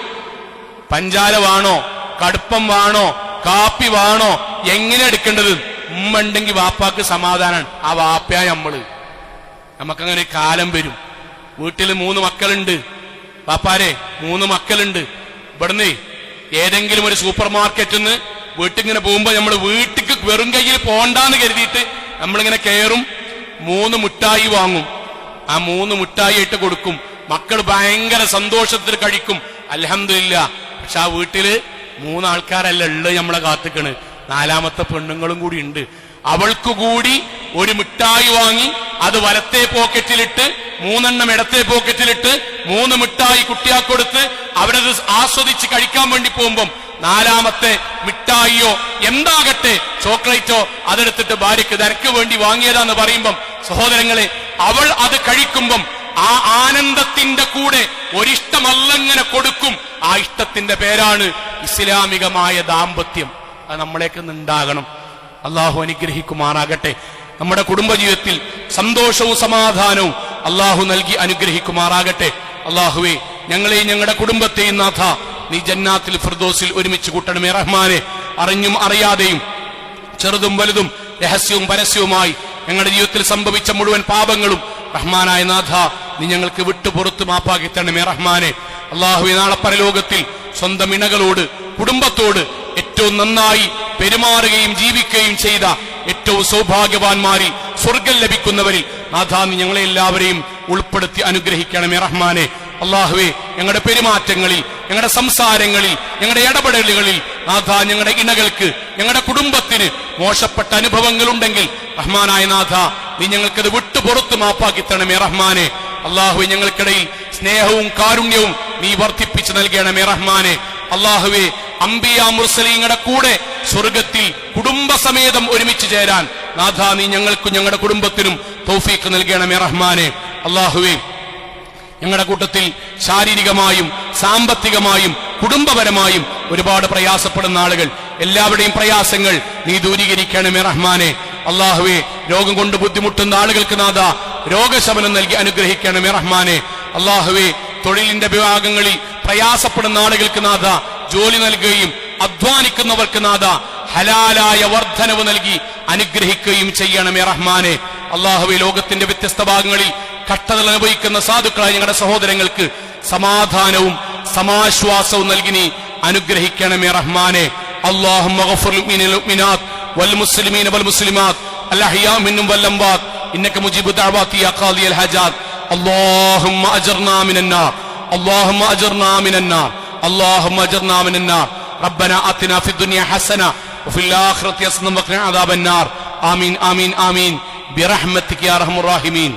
പഞ്ചാര വേണോ, കടുപ്പം വേണോ, കാപ്പി വേണോ, എങ്ങനെ എടുക്കേണ്ടത്? ഉമ്മ ഉണ്ടെങ്കിൽ വാപ്പാക്ക് സമാധാനാണ്. ആ വാപ്പയാ നമുക്കങ്ങനെ കാലം വരും. വീട്ടിൽ 3 മക്കളുണ്ട്. വാപ്പാരെ 3 മക്കളുണ്ട്. ഇവിടുന്ന് ഏതെങ്കിലും ഒരു സൂപ്പർ മാർക്കറ്റിൽ നിന്ന് വീട്ടിങ്ങനെ പോകുമ്പോ നമ്മൾ വീട്ടിക്ക് വെറും കയ്യിൽ പോണ്ടാന്ന് കരുതിയിട്ട് നമ്മളിങ്ങനെ കയറും. 3 മിഠായി വാങ്ങും. ആ 3 മിഠായി ഇട്ട് കൊടുക്കും. മക്കൾ ഭയങ്കര സന്തോഷത്തിൽ കഴിക്കും. അൽഹംദുലില്ലാ. പക്ഷെ ആ വീട്ടില് 3 ആൾക്കാരല്ല ഉള്ളത് നമ്മളെ കാത്തിക്കണ്. 4ാമത്തെ പെണ്ണുങ്ങളും കൂടി ഉണ്ട്. അവൾക്ക് കൂടി ഒരു മിഠായി വാങ്ങി അത് വലത്തെ പോക്കറ്റിലിട്ട് 3 ഇടത്തെ പോക്കറ്റിലിട്ട് 3 മിഠായി കുട്ടിയാക്ക് കൊടുത്ത് അവരത് ആസ്വദിച്ച് കഴിക്കാൻ വേണ്ടി പോകുമ്പം 4ാമത്തെ മിഠായിയോ എന്താകട്ടെ ചോക്ലേറ്റോ അതെടുത്തിട്ട് ഭാര്യയ്ക്ക് നിനക്ക് വേണ്ടി വാങ്ങിയതാന്ന് പറയുമ്പം സഹോദരങ്ങളെ, അവൾ അത് കഴിക്കുമ്പം ആ ആനന്ദത്തിന്റെ കൂടെ ഒരിഷ്ടമല്ലങ്ങനെ കൊടുക്കും. ആ ഇഷ്ടത്തിന്റെ പേരാണ് ഇസ്ലാമികമായ ദാമ്പത്യം. അത് നമ്മളേക്ക് ഉണ്ടാകണം. അള്ളാഹു അനുഗ്രഹിക്കുമാറാകട്ടെ. നമ്മുടെ കുടുംബജീവിതത്തിൽ സന്തോഷവും സമാധാനവും അള്ളാഹു നൽകി അനുഗ്രഹിക്കുമാറാകട്ടെ. അള്ളാഹുവേ, ഞങ്ങളെയും ഞങ്ങളുടെ കുടുംബത്തെയും നാഥ നീ ജന്നാത്തിൽ ഫിർദൗസിൽ ഒരുമിച്ച് കൂട്ടണമേ റഹ്മാനെ. അറിഞ്ഞും അറിയാതെയും ചെറുതും വലുതും രഹസ്യവും പരസ്യവുമായി ഞങ്ങളുടെ ജീവിതത്തിൽ സംഭവിച്ച മുഴുവൻ പാപങ്ങളും റഹ്മാനായ നാഥ നീ ഞങ്ങൾക്ക് വിട്ടുപുറത്ത് മാപ്പാക്കി തരണമേ റഹ്മാനെ. അള്ളാഹുവേ, നാളെ പരലോകത്തിൽ സ്വന്തം ഇണകളോട് കുടുംബത്തോട് ഏറ്റവും നന്നായി പെരുമാറുകയും ജീവിക്കുകയും ചെയ്ത ഏറ്റവും സൗഭാഗ്യവാന്മാരിൽ സ്വർഗം ലഭിക്കുന്നവരിൽ നാഥ നീ ഞങ്ങളെ എല്ലാവരെയും ഉൾപ്പെടുത്തി അനുഗ്രഹിക്കണമേ റഹ്മാനെ. അള്ളാഹുവേ, ഞങ്ങളുടെ പെരുമാറ്റങ്ങളിൽ, ഞങ്ങളുടെ സംസാരങ്ങളിൽ, ഞങ്ങളുടെ ഇടപെടലുകളിൽ നാഥ ഞങ്ങളുടെ ഇണകൾക്ക്, ഞങ്ങളുടെ കുടുംബത്തിന് മോശപ്പെട്ട അനുഭവങ്ങൾ ഉണ്ടെങ്കിൽ റഹ്മാനായ നാഥ നീ ഞങ്ങൾക്കത് വിട്ടുപുറത്ത് മാപ്പാക്കി തരണമേ റഹ്മാനെ. അള്ളാഹുവേ, ഞങ്ങൾക്കിടയിൽ സ്നേഹവും കാരുണ്യവും നീ വർദ്ധിപ്പിച്ചു നൽകണമേ റഹ്മാനെ. അള്ളാഹുവേ, അംബിയ മുർസലീങ്ങളുടെ കൂടെ സ്വർഗത്തിൽ കുടുംബസമേതം ഒരുമിച്ച് ചേരാൻ നാഥ നീ ഞങ്ങൾക്കും ഞങ്ങളുടെ കുടുംബത്തിനും തൗഫീഖ് നൽകണമേ റഹ്മാനെ. അള്ളാഹുവേ, ഞങ്ങളുടെ കൂട്ടത്തിൽ ശാരീരികമായും സാമ്പത്തികമായും കുടുംബപരമായും ഒരുപാട് പ്രയാസപ്പെടുന്ന ആളുകൾ, എല്ലാവരുടെയും പ്രയാസങ്ങൾ നീ ദൂരീകരിക്കണമേ റഹ്മാനെ. അള്ളാഹുവേ, രോഗം കൊണ്ട് ബുദ്ധിമുട്ടുന്ന ആളുകൾക്ക് നാഥ രോഗശമനം നൽകി അനുഗ്രഹിക്കണമേ റഹ്മാനെ. അള്ളാഹുവേ, തൊഴിലിന്റെ വിഭാഗങ്ങളിൽ പ്രയാസപ്പെടുന്ന ആളുകൾക്ക് നാഥ ജോലി നൽകുകയും അധ്വാനിക്കുന്നവർക്ക് നാഥ ഹലാലായ വർധനവ് നൽകി അനുഗ്രഹിക്കുകയും ചെയ്യണമേ റഹ്മാനെ. അള്ളാഹുവേ, ലോകത്തിന്റെ വ്യത്യസ്ത ഭാഗങ്ങളിൽ കഷ്ടതകൾ അനുഭവിക്കുന്ന സാധുക്കളായ ഞങ്ങളുടെ സഹോദരങ്ങൾക്ക് സമാധാനവും സമാശ്വാസവും നൽകി നീ അനുഗ്രഹിക്കണമേ റഹ്മാനെ. اللهم اغفر للمؤمنين والمؤمنات والمسلمين والمسلمات الأحياء منهم والأموات إنك مجيب الدعوات يا قاضي الحاجات. اللهم أجرنا من النار، اللهم أجرنا من النار، اللهم أجرنا من النار. ربنا آتنا في الدنيا حسنة وفي الآخرة حسنة وقنا عذاب النار. آمين آمين آمين برحمتك يا أرحم الراحمين.